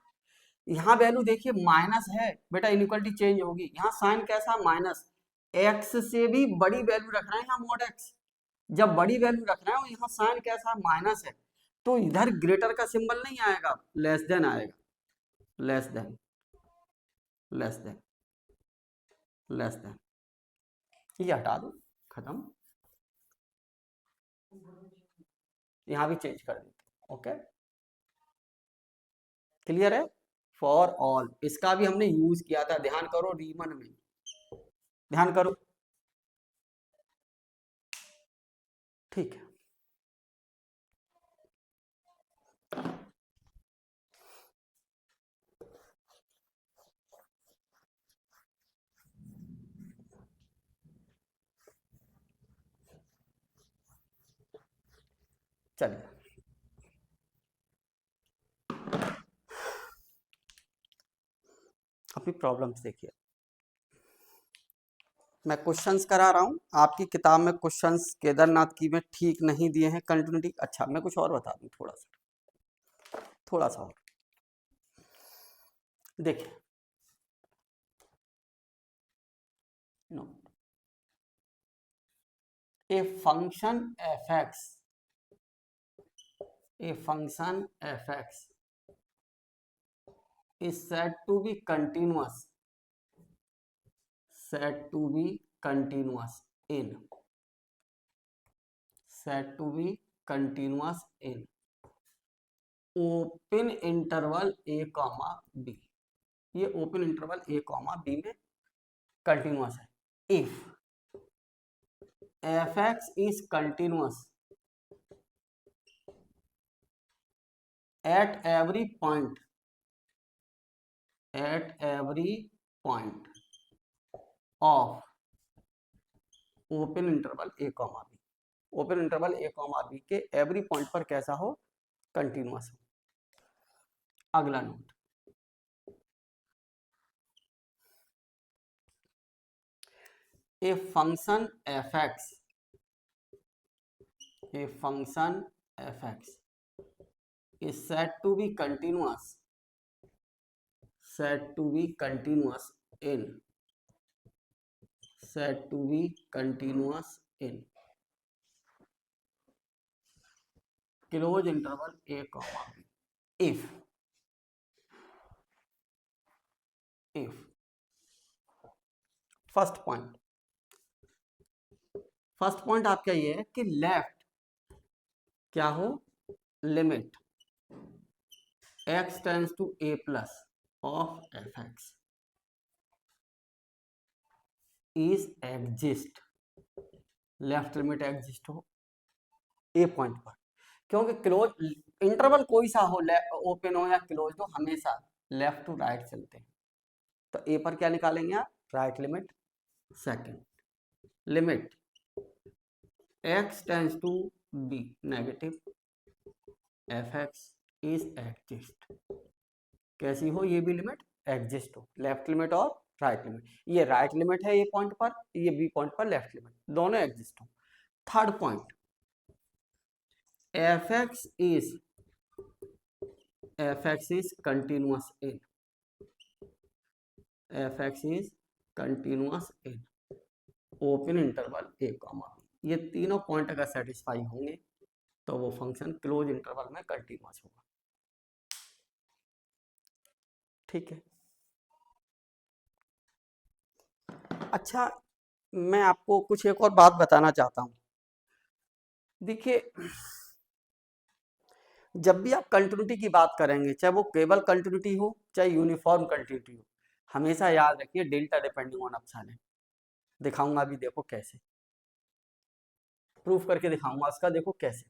यहाँ वैल्यू देखिए माइनस है बेटा, इनइक्वालिटी चेंज होगी, यहाँ साइन कैसा, माइनस, एक्स से भी बड़ी वैल्यू रख रहे हैं यहाँ मॉड एक्स, जब बड़ी वैल्यू रख रहे हैं और यहाँ साइन कैसा, माइनस है, तो इधर ग्रेटर का सिंबल नहीं आएगा, लेस देन आएगा, less than, less than, less than, ये हटा दो, खत्म, यहाँ भी चेंज कर देते, ओके, क्लियर है, फॉर ऑल, इसका भी हमने यूज किया था, ध्यान करो रीमन में, ध्यान करो, ठीक है, चलिए, अपनी प्रॉब्लम्स देखिए, मैं क्वेश्चंस करा रहा हूँ, आपकी किताब में क्वेश्चंस केदारनाथ की में ठीक नहीं दिए हैं, कंटिन्यूटी, अच्छा मैं कुछ और बता दूँ, थोड़ा सा, थोड़ा सा और देखिए, no, a function f x, a function fx is said to be continuous, said to be continuous in, said to be continuous in open interval a comma b, ये open interval a comma b में continuous है, if fx is continuous at every point, at every point of open interval a comma b, open interval a comma b के every point पर कैसा हो, continuous हो। अगला note, A function f X is said to be continuous in close interval a comma b if first point आपका ये है कि लेफ्ट क्या हो, limit x tends to a plus of F x is exist, left limit exist हो a point पर, क्योंकि close interval कोई सा हो, ओपन हो या क्लोज हो, हमेशा लेफ्ट टू राइट चलते हैं। तो ए पर क्या निकालेंगे आप, right limit. Second limit x tends to b negative f x is exist, कैसी हो, ये भी लिमिट एग्जिस्ट हो, लेफ्ट लिमिट और राइट लिमिट, ये राइट लिमिट है ए पॉइंट पर, ये बी पॉइंट पर लेफ्ट लिमिट, दोनों एग्जिस्ट हो। Third point f x is continuous in open interval a comma b, ये तीनों पॉइंट अगर सेटिस्फाई होंगे तो वो फंक्शन क्लोज इंटरवल में कंटिन्यूअस होगा। ठीक है, अच्छा मैं आपको कुछ एक और बात बताना चाहता हूं। देखिए, जब भी आप कंटिन्यूटी की बात करेंगे, चाहे वो केवल कंटिन्यूटी हो चाहे यूनिफॉर्म कंटिन्यूटी हो, हमेशा याद रखिए डेल्टा डिपेंडिंग ऑन एप्सिलॉन है। दिखाऊंगा अभी, देखो कैसे प्रूफ करके दिखाऊंगा उसका, देखो कैसे।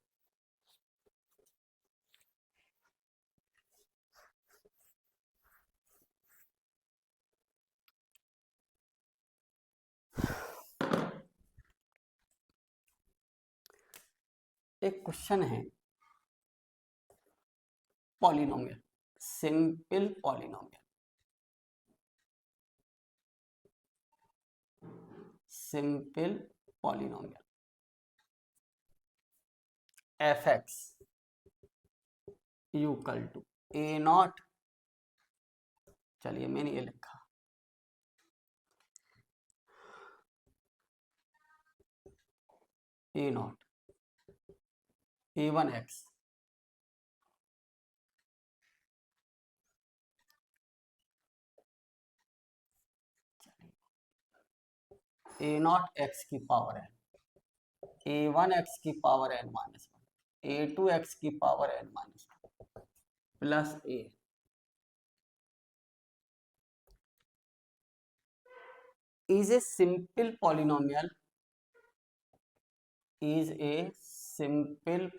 एक क्वेश्चन है, polynomial, simple polynomial, f x equal to a not, चलिए मैंने ये लिखा a not a1 x a not x की पावर n, a1 x की power n minus 1, a2 x की power n minus 2 plus a is a simple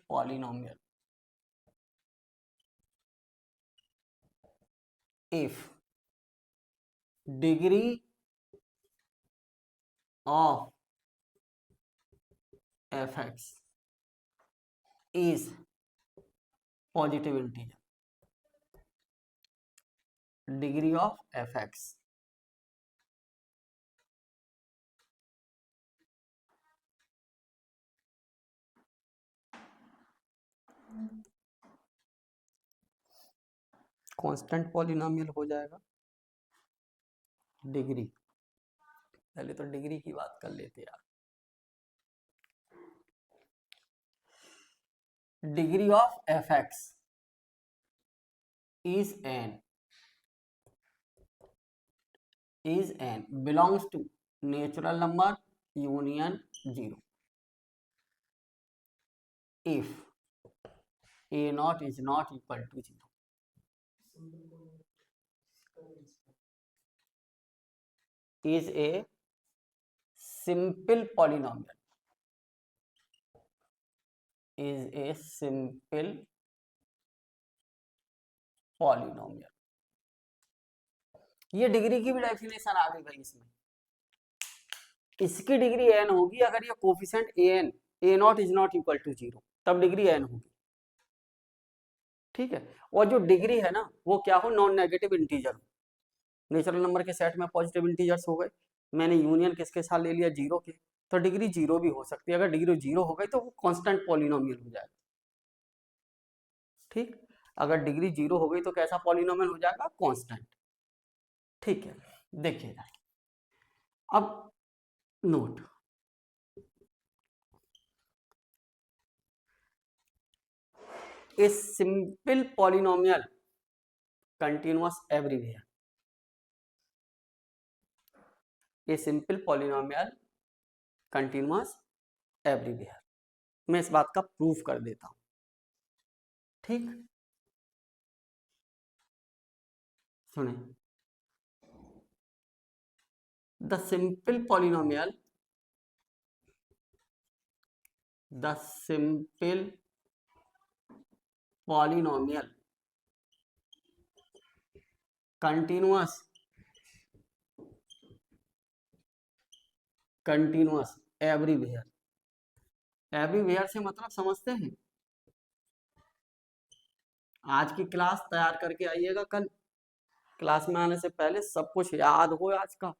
polynomial if degree of fx is positive integer, degree of fx constant polynomial हो जाएगा। Degree, पहले तो degree की बात कर लेते यार। Degree of F X is n belongs to natural number union 0 if a naught is not equal to 0, is a simple polynomial, ये डिग्री की भी डेफिनेशन आ गई भाई इसमें। इसकी डिग्री n होगी अगर ये coefficient an a not is not equal to 0, तब डिग्री n होगी। ठीक है, और जो डिग्री है ना वो क्या हो, नॉन नेगेटिव इंटीजर हो, नेचुरल नंबर के सेट में पॉजिटिव इंटीजर्स हो गए, मैंने यूनियन किसके साथ ले लिया, जीरो के, तो डिग्री जीरो भी हो सकती है। अगर डिग्री जीरो हो गई तो वो कांस्टेंट पॉलिनोमियल हो जाएगा। ठीक, अगर डिग्री जीरो हो गई तो कैसा पॉलिनोमियल हो जाएगा, कांस्टेंट। ठीक है, देखिएगा अब note, a simple polynomial continuous everywhere, a simple polynomial continuous everywhere. मैं इस बात का प्रूफ कर देता हूं। ठीक, सुने, the simple polynomial, the simple polynomial continuous everywhere, everywhere से मतलब समझते हैं, आज की क्लास तैयार करके आइएगा, कल क्लास में आने से पहले सब कुछ याद हो आज का।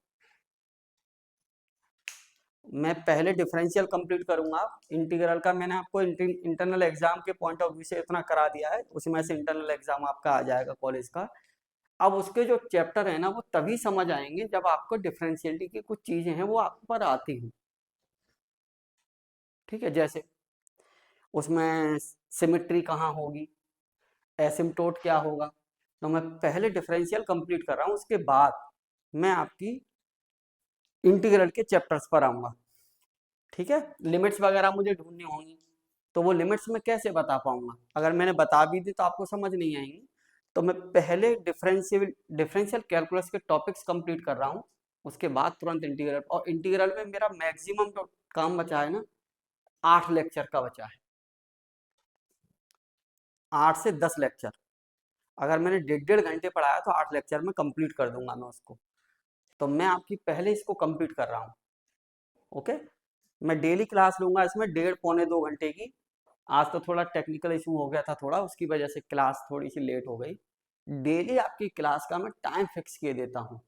मैं पहले डिफरेंशियल कंप्लीट करूंगा, इंटीग्रल का मैंने आपको इंटरनल एग्जाम के पॉइंट ऑफ व्यू से इतना करा दिया है, उसमें से इंटरनल एग्जाम आपका आ जाएगा कॉलेज का। अब उसके जो चैप्टर है ना वो तभी समझ आएंगे जब आपको डिफरेंशियलिटी की कुछ चीजें हैं वो आप पर आती हैं। ठीक है, जैसे उसमें सिमेट्री कहाँ होगी, एसिम्प्टोट क्या होगा, तो मैं पहले डिफरेंशियल कंप्लीट कर रहा हूँ, उसके बाद मैं आपकी इंटीग्रल के चैप्टर्स पर आऊँगा। ठीक है, लिमिट्स वगैरह मुझे ढूंढनी होंगी, तो वो लिमिट्स मैं कैसे बता पाऊंगा, अगर मैंने बता भी दी तो आपको समझ नहीं आएंगी। तो मैं पहले डिफरेंशियल कैलकुलस के टॉपिक्स कंप्लीट कर रहा हूँ, उसके बाद तुरंत इंटीग्रल, और इंटीग्रल में मेरा मैक्सिमम जो काम बचा है ना 8 लेक्चर का बचा है, 8 से 10 लेक्चर। अगर मैंने 1.5 घंटे पढ़ाया तो 8 लेक्चर में कंप्लीट कर दूंगा मैं उसको, तो मैं आपकी पहले इसको कंप्लीट कर रहा हूँ। ओके, मैं डेली क्लास लूंगा इसमें 1.5 पौने 2 घंटे की। आज तो थोड़ा टेक्निकल इशू हो गया था थोड़ा, उसकी वजह से क्लास थोड़ी सी लेट हो गई। डेली आपकी क्लास का मैं टाइम फिक्स किए देता हूँ,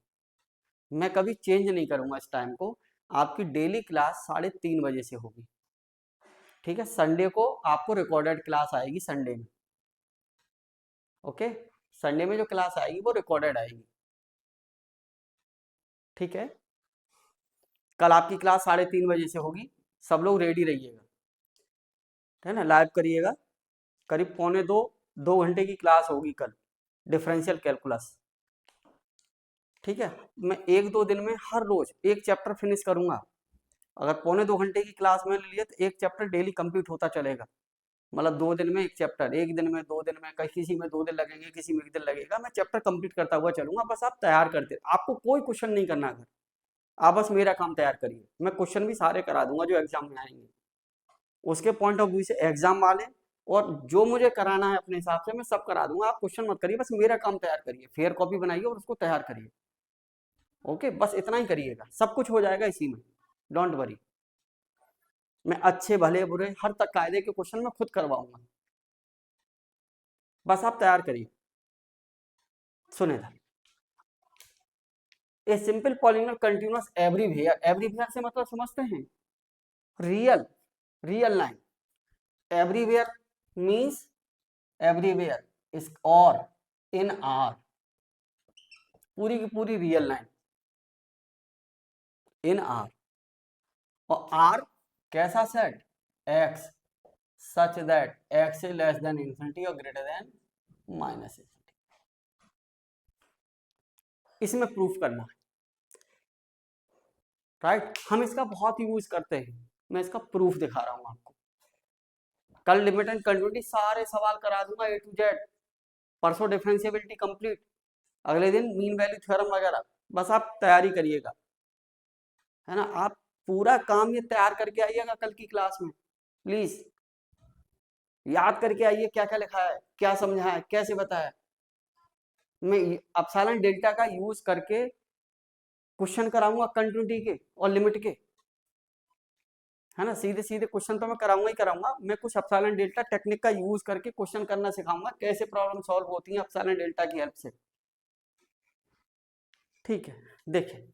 मैं कभी चेंज नहीं करूंगा इस टाइम को। आपकी डेली क्लास 3:30 बजे से होगी। ठीक है, संडे को आपको रिकॉर्डेड क्लास आएगी संडे में। ओके, संडे में जो क्लास आएगी वो रिकॉर्डेड आएगी। ठीक है, कल आपकी क्लास 3:30 बजे से होगी, सब लोग रेडी रहिएगा, है ना, लाइव करिएगा। करीब 1 पौने 2 घंटे की क्लास होगी कल, डिफरेंशियल कैलकुलस। ठीक है, मैं 1-2 दिन में हर रोज एक चैप्टर फिनिश करूंगा। अगर 1 पौने 2 घंटे की क्लास में लिए तो एक चैप्टर डेली कंप्लीट होता चलेगा, मतलब 2 दिन में एक चैप्टर, एक दिन में, 2 दिन में, किसी में 2 दिन लगेंगे, किसी में 1 दिन लगेगा, मैं चैप्टर कंप्लीट करता हुआ चलूंगा। बस आप तैयार करते, आपको कोई क्वेश्चन नहीं करना घर, आप बस मेरा काम तैयार करिए, मैं क्वेश्चन भी सारे करा दूंगा जो एग्जाम में आएंगे, उसके पॉइंट ऑफ व्यू से एग्जाम वाले, और जो मुझे कराना है अपने हिसाब से मैं सब करा दूंगा। आप क्वेश्चन मत करिए, बस मेरा काम तैयार करिए, फेयर कॉपी बनाइए और उसको तैयार करिए। ओके, बस इतना ही करिएगा, सब कुछ हो जाएगा इसी में, डोंट वरी। मैं अच्छे भले बुरे हर तक कायदे के क्वेश्चन मैं खुद करवाऊंगा, बस आप तैयार करिए। सुने था, a simple polynomial continuous everywhere, everywhere से मतलब समझते हैं, real, real line, everywhere means everywhere इस, और इन आर, पूरी की पूरी रियल लाइन इन आर, और आर कैसा set, x, such that x is less then infinity और ग्रेटर देन माइनस इंफिनिटी। इसमें प्रूफ करना है, राइट, हम इसका बहुत यूज करते हैं, मैं इसका प्रूफ दिखा रहा हूं आपको। कल लिमिट एंड कंटिन्यूटी सारे सवाल करा दूंगा A to Z, परसों डिफरेंशियबिलिटी कंप्लीट, अगले दिन मीन वैल्यू थ्योरम वगैरह, बस आप तैयारी करिएगा, है ना। आप पूरा काम ये तैयार करके आइएगा कल की क्लास में, प्लीज याद करके आइए क्या क्या लिखा है, क्या समझा है, कैसे बताया। मैं एप्सिलॉन डेल्टा का यूज करके क्वेश्चन कराऊंगा कंटिन्यूटी के और लिमिट के, है ना, सीधे सीधे क्वेश्चन तो मैं कराऊंगा ही कराऊंगा। मैं कुछ एप्सिलॉन डेल्टा टेक्निक का यूज करके क्वेश्चन करना सिखाऊंगा, कैसे प्रॉब्लम सॉल्व होती है एप्सिलॉन डेल्टा की हेल्प से। ठीक है, देखिए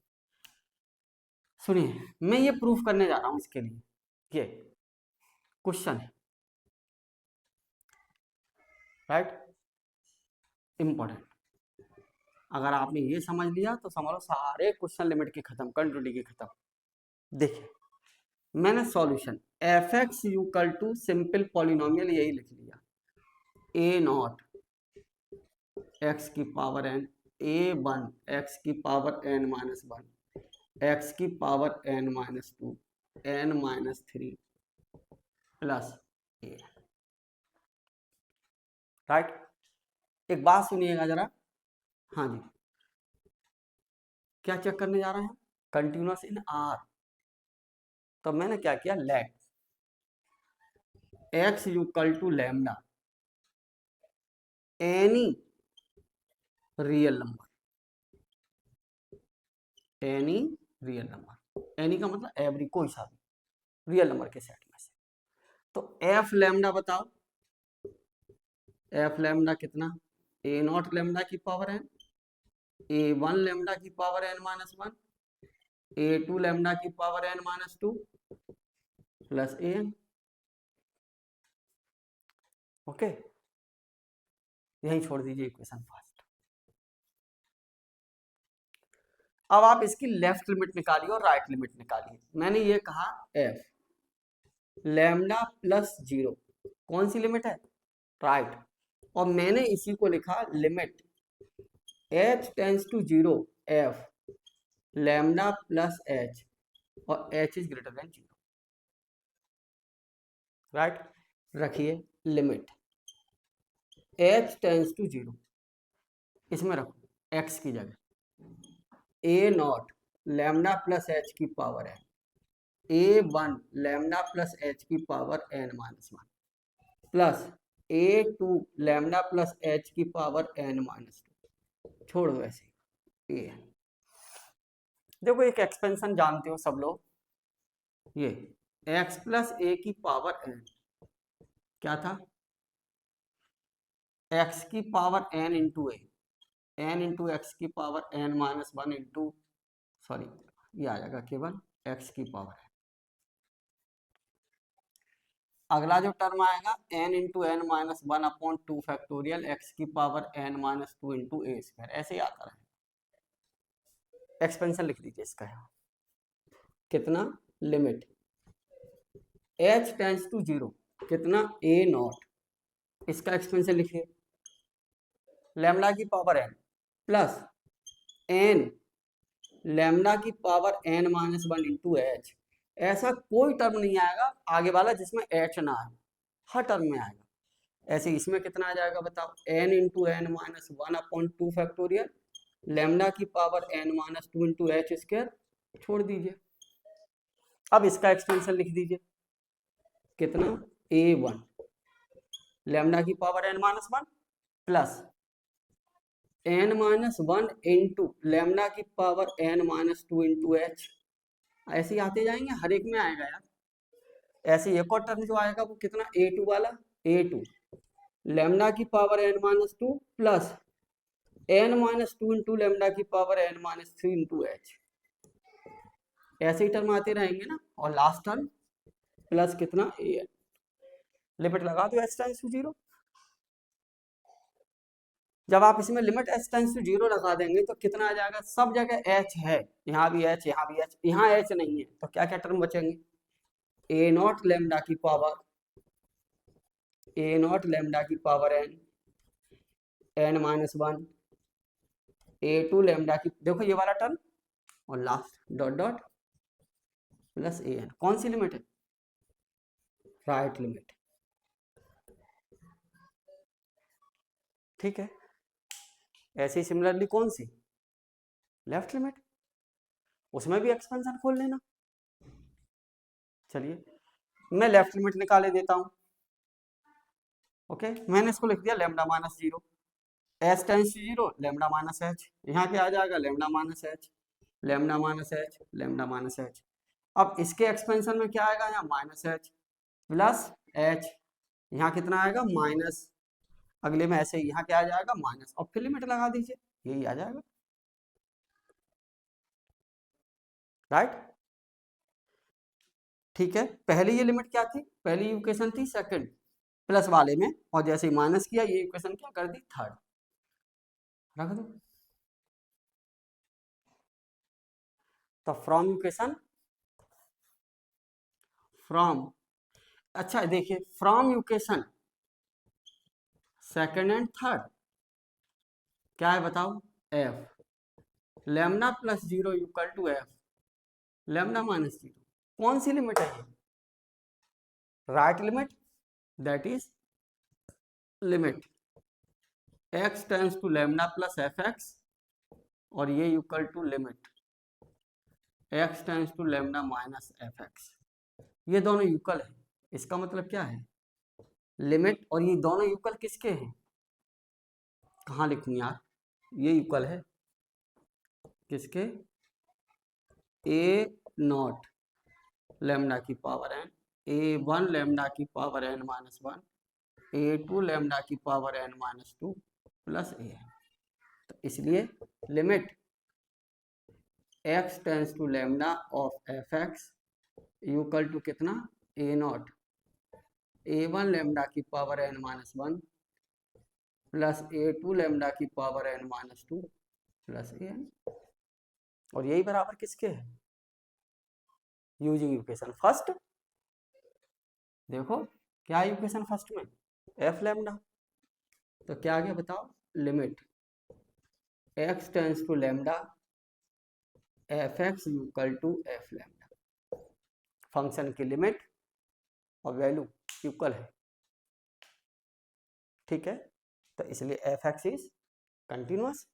सुनिए, मैं ये प्रूफ करने जा रहा हूं इसके लिए, ये क्वेश्चन है, राइट, इंपॉर्टेंट। अगर आपने ये समझ लिया तो समझ लो सारे क्वेश्चन लिमिट के खत्म, कंटिन्यूटी के खत्म। देखिए मैंने solution f x equal to simple polynomial यही लिख लिया, ए नॉट एक्स की power n, a one x की power n minus one, x की power n minus two, n minus three plus a, right. एक बात सुनिएगा जरा, हाँ जी, क्या चेक करने जा रहे हैं, कंटिन्यूअस इन आर। तो मैंने क्या किया, let x equal to lambda any real number, any real number, any का मतलब एवरी, कोई सा भी रियल नंबर के सेट में से। तो एफ लैम्डा बताओ, एफ लैम्डा कितना, ए नॉट लैम्डा की power n, a one lambda की power n minus one, a two lambda की power n minus two plus a n. Okay, यही छोड़ दीजिए इक्वेशन फर्स्ट। अब आप इसकी लेफ्ट लिमिट निकालिए और राइट लिमिट निकालिए। मैंने ये कहा एफ लैम्डा प्लस जीरो, कौन सी लिमिट है, राइट। और मैंने इसी को लिखा limit H tends to zero f lambda plus h और h is greater than zero, right. रखिए limit H tends to zero, इसमें रखो एक्स की जगह a not lambda plus h की power n, a one lambda plus h की power n minus one plus a two lambda plus h की power n minus two, छोड़ दो ऐसे ए एन। देखो एक एक्सपेंशन जानते हो सब लोग, ये एक्स प्लस ए की पावर एन क्या था, एक्स की power n into a, n into x की power n minus one into, sorry ये आ जाएगा केवल एक्स की पावर है। अगला जो टर्म आएगा n into n minus one upon two factorial x की power n minus two into a square, ऐसे ही आता है। एक्सपेंशन लिख दीजिए इसका, कितना, limit H tends to zero कितना, ए नॉट, इसका एक्सपेंशन लिखिए लैम्डा की power n plus n lambda की power n minus one into h. ऐसा कोई टर्म नहीं आएगा आगे वाला जिसमें एच ना आए, हर टर्म में आएगा। ऐसे इसमें कितना आ जाएगा बताओ, n into n minus one upon two factorial lambda की power n minus two into h square, छोड़ दीजिए। अब इसका एक्सपेंशन लिख दीजिए कितना, ए वन लैम्डा की power n minus one plus n minus one into lambda की power n minus two into h. ऐसे ही आते जाएंगे, हर एक में आएगा यार। ऐसे एक और टर्म जो आएगा वो कितना, ए टू वाला, ए टू लैम्डा की power n minus two plus n minus two into lambda की power n minus three into h. ऐसे ही टर्म आते रहेंगे ना, और लास्ट टर्म प्लस कितना, ए एन। लिमिट लगा दो एच टेंस टू जीरो। जब आप इसमें limit H tends to zero लगा देंगे तो कितना आ जाएगा, सब जगह एच है, यहाँ भी एच, यहाँ भी एच, यहाँ एच नहीं है, तो क्या क्या टर्म बचेंगे, ए नॉट लैम्डा की पावर, ए नॉट लैम्डा की power n, n minus one, a two lambda की, देखो ये वाला टर्म, और last dot dot plus a n. कौन सी लिमिट है, राइट लिमिट, ठीक है। ऐसे ही सिमिलरली कौन सी, लेफ्ट लिमिट, उसमें भी एक्सपेंशन खोल लेना। चलिए मैं लेफ्ट लिमिट निकाले देता हूं। ओके, मैंने इसको लिख दिया lambda minus zero, h tends to zero lambda minus H, यहाँ क्या आ जाएगा, lambda minus h, lambda minus h, lambda minus h. अब इसके एक्सपेंशन में क्या आएगा, यहाँ माइनस एच प्लस एच, यहाँ कितना आएगा माइनस, अगले में ऐसे यहाँ क्या आ जाएगा माइनस, और फिर लिमिट लगा दीजिए, यही आ जाएगा, राइट। ठीक है, पहले ये लिमिट क्या थी, पहली इक्वेशन थी सेकंड प्लस वाले में, और जैसे ही माइनस किया ये इक्वेशन क्या कर दी, थर्ड, रख दो। तो फ्रॉम इक्वेशन, फ्रॉम, अच्छा देखिए from equation second and third क्या है बताओ, f lambda plus zero equal to f lambda minus zero, कौन सी लिमिट है ये, right limit, that is limit x tends to lambda plus F x, और ये equal to limit x tends to lambda minus F x, ये दोनों equal है। इसका मतलब क्या है, लिमिट और ये दोनों इक्वल किसके हैं, कहाँ लिखूं यार, ये इक्वल है किसके, ए नॉट लेमडा की power n, a one lambda की power n minus one, a two lambda की power n minus two plus a n. तो इसलिए limit x tends to lambda of F x equal to कितना, a not a one lambda की power n minus one plus a two lambda की power n minus two plus a n, और यही बराबर किसके है, यूजिंग इक्वेशन फर्स्ट। देखो क्या इक्वेशन फर्स्ट में, एफ लेमडा, तो क्या आ गया बताओ, limit x tends to lambda f x equal to f lambda, function की लिमिट और वैल्यू इक्वल है, ठीक है, तो इसलिए एफ एक्स इज कंटिन्यूअस।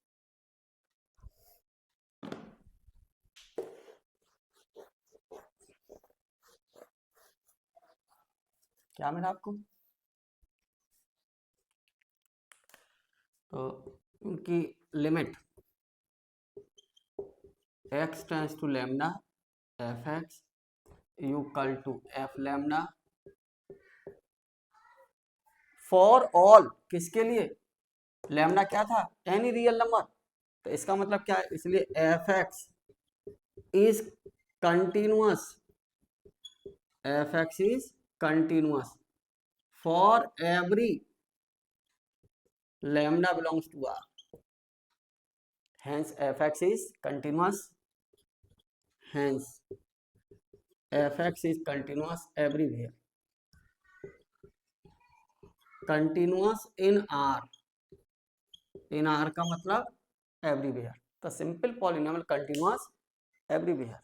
क्या मिला आपको, तो उनकी limit x tends to lambda f x equal to f lambda for all, किसके लिए, लेमडा क्या था, एनी रियल नंबर, तो इसका मतलब क्या है, इसलिए f x is continuous, F x is continuous for every lambda belongs to R. Hence fx is continuous. Hence fx is continuous everywhere. Continuous in R. In R का मतलब everywhere. तो simple polynomial continuous everywhere.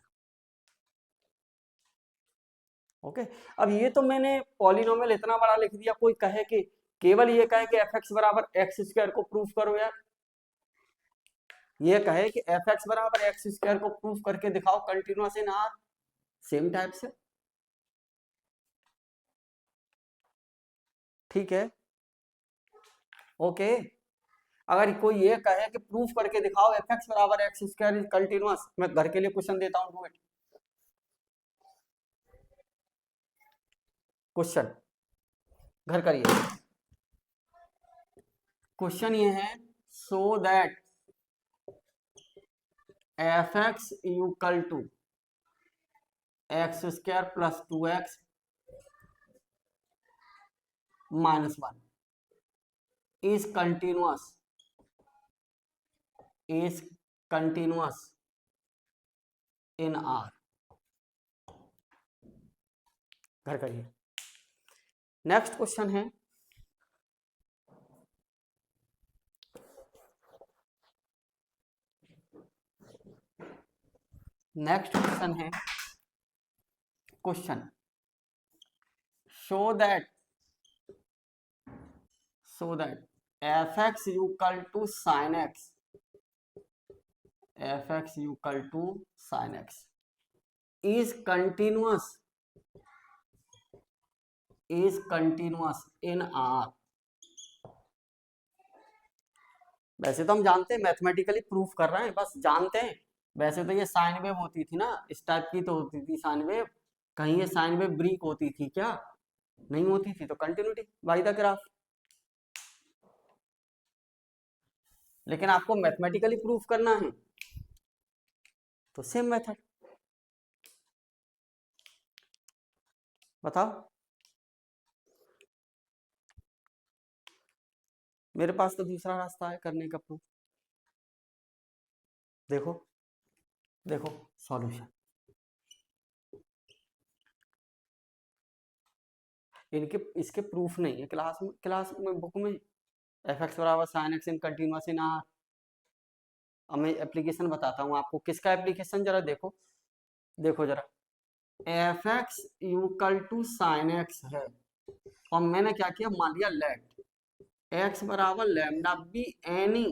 Okay, अब ये तो मैंने polynomial इतना बड़ा लिख दिया, कोई कहे कि केवल ये कहे कि एफ एक्स बराबर एक्स स्क्वायर को प्रूफ करो यार, ये कहे कि एफ एक्स बराबर एक्स स्क्वायर को प्रूफ करके दिखाओ continuous in are, same type से, ठीक है, ओके। अगर कोई ये कहे कि प्रूफ करके दिखाओ एफ एक्स बराबर एक्स स्क्वायर इज कंटिन्यूअस, मैं घर के लिए क्वेश्चन देता हूं, डू इट, क्वेश्चन घर करिए। क्वेश्चन ये है, so that F x equal to x square plus two x minus one is continuous in R। घर करिए। नेक्स्ट क्वेश्चन है, question show that fx equal to sin x, fx equal to sin x is continuous in R। वैसे तो हम जानते हैं, mathematically proof कर रहे हैं, बस जानते हैं। वैसे तो ये साइन वेव होती थी ना, इस टाइप की तो होती थी साइन वेव, कहीं ये साइन वेव ब्रेक होती थी क्या, नहीं होती थी, तो कंटिन्यूटी बाय द ग्राफ। लेकिन आपको मैथमेटिकली प्रूफ करना है तो सेम मेथड, बताओ। मेरे पास तो दूसरा रास्ता है करने का प्रूफ। देखो देखो सॉल्यूशन, इनके इसके प्रूफ नहीं है क्लास में बुक में। एफ एक्स बराबर sine x in continuous in are. अब मैं एप्लीकेशन बताता हूँ आपको, किसका एप्लीकेशन, जरा देखो। देखो जरा, f x equal to sine x है, और मैंने क्या किया, मान लिया लेट एक्स बराबर lambda be any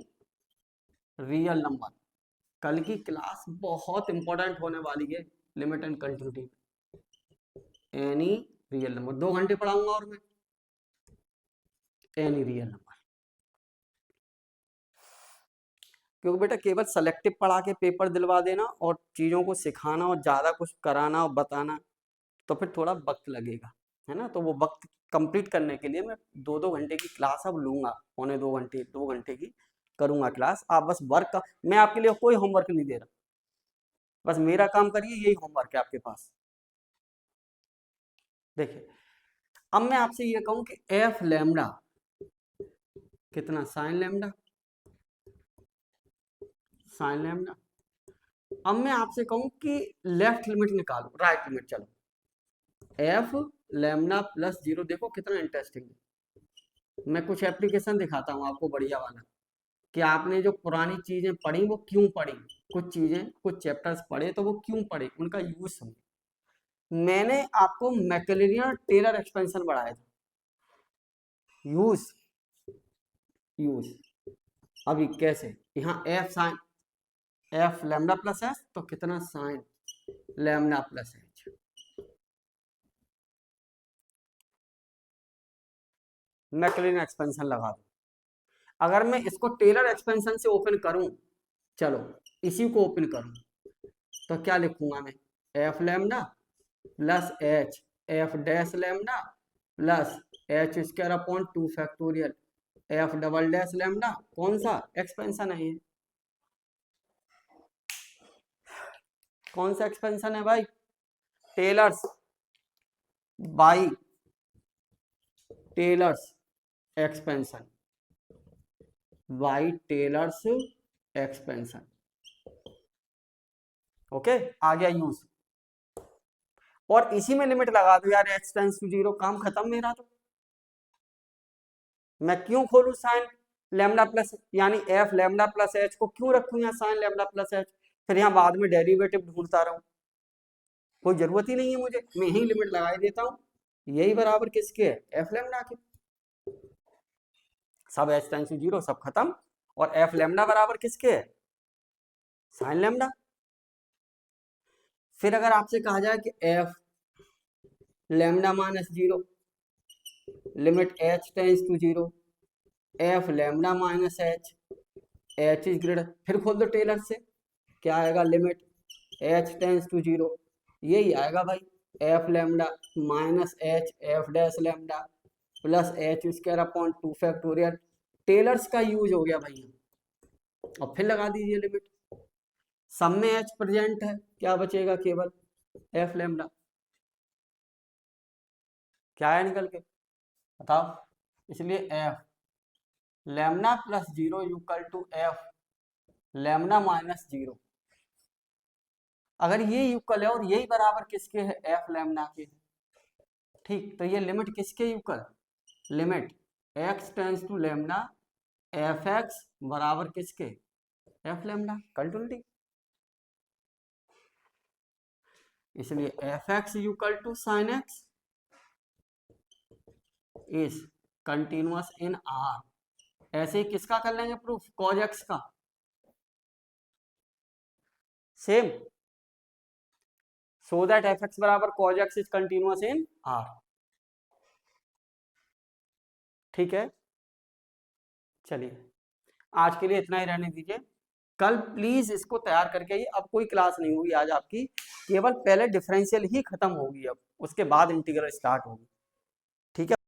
real number. कल की क्लास बहुत इंपॉर्टेंट होने वाली है limit and continuity. Any real number 2 घंटे पढ़ाऊंगा, और मैं एनी रियल नंबर, क्योंकि बेटा केवल सेलेक्टिव पढ़ा के पेपर दिलवा देना और चीज़ों को सिखाना और ज़्यादा कुछ कराना और बताना, तो फिर थोड़ा वक्त लगेगा, है ना। तो वो वक्त कंप्लीट करने के लिए मैं 2-2 घंटे की क्लास अब लूंगा, 1.25 घंटे 2 घंटे की करूंगा क्लास। आप बस वर्क का, मैं आपके लिए कोई होमवर्क नहीं दे रहा, बस मेरा काम करिए, यही होमवर्क है आपके पास। देखिए, अब मैं आपसे ये कहूं कि एफ लैम्डा कितना, साइन लैम्डा, साइन लैम्डा। अब मैं आपसे कहूं कि लेफ्ट लिमिट निकालो, राइट लिमिट, चलो एफ लैम्डा प्लस 0, देखो कितना इंटरेस्टिंग है। मैं कुछ एप्लीकेशन दिखाता हूं आपको बढ़िया वाला, कि आपने जो पुरानी चीजें पढ़ी वो क्यों पढ़ी, कुछ चीजें कुछ चैप्टर्स पढ़े तो वो क्यों पढ़े, उनका यूज समझो। मैंने आपको मैकलेरियन टेलर एक्सपेंशन बढ़ाया था, यूज यूज अभी कैसे, यहाँ f sine f lambda plus s, तो कितना sine lambda plus h. Maclaurin expansion लगा दो। अगर मैं इसको टेलर एक्सपेंशन से ओपन करूं, चलो इसी को ओपन करूं, तो क्या लिखूंगा मैं, F lambda plus H f dash lambda plus h square upon 2 factorial F double dash lambda. कौन सा एक्सपेंशन है ये, कौन सा एक्सपेंशन है भाई, Taylor's by Taylor's expansion, by Taylor's expansion. Okay, आ गया यूज, और इसी में लिमिट लगा दो यार, एच टेंस टू 0, काम खत्म मेरा। तो मैं क्यों खोलू साइन लैम्डा प्लस, यानी एफ लैम्डा प्लस एच को क्यों रखूं यहाँ साइन लैम्डा प्लस एच, फिर यहाँ बाद में डेरिवेटिव ढूंढता रहूं, कोई जरूरत ही नहीं है मुझे, मैं यही लिमिट लगा देता हूँ। यही बराबर किसके है, एफ लैम्डा के, सब एच टेंस टू 0 सब खत्म, और एफ लैम्डा बराबर किसके है, साइन लैम्डा। फिर अगर आपसे कहा जाए कि f lambda minus 0 limit H tends to 0 f lambda minus h h is greater, फिर खोल दो टेलर से, क्या आएगा, लिमिट एच टेंस टू 0, यही आएगा भाई, f lambda minus h f dash lambda plus h square upon 2 factorial. Taylor's का यूज हो गया भाई, और फिर लगा दीजिए लिमिट, सब में एच प्रेजेंट है, क्या बचेगा, केवल एफ लैम्डा। क्या है निकल के, बताओ। इसलिए f lambda plus 0 equal to f lambda minus 0। अगर ये इक्वल है और यही बराबर किसके है, एफ लैम्डा के, ठीक, तो ये लिमिट किसके इक्वल, limit x tends to lambda f x बराबर किसके, एफ लैम्डा, कंटिन्यूटी। इसलिए f x equal to sine x is continuous in R. ऐसे ही किसका कर लेंगे प्रूफ, कॉज एक्स का, same, so that F x बराबर cos x is continuous in R. ठीक है, चलिए आज के लिए इतना ही रहने दीजिए, कल प्लीज इसको तैयार करके आइए। अब कोई क्लास नहीं होगी आज आपकी, केवल पहले डिफरेंशियल ही खत्म होगी, अब उसके बाद इंटीग्रल स्टार्ट होगी। ठीक है।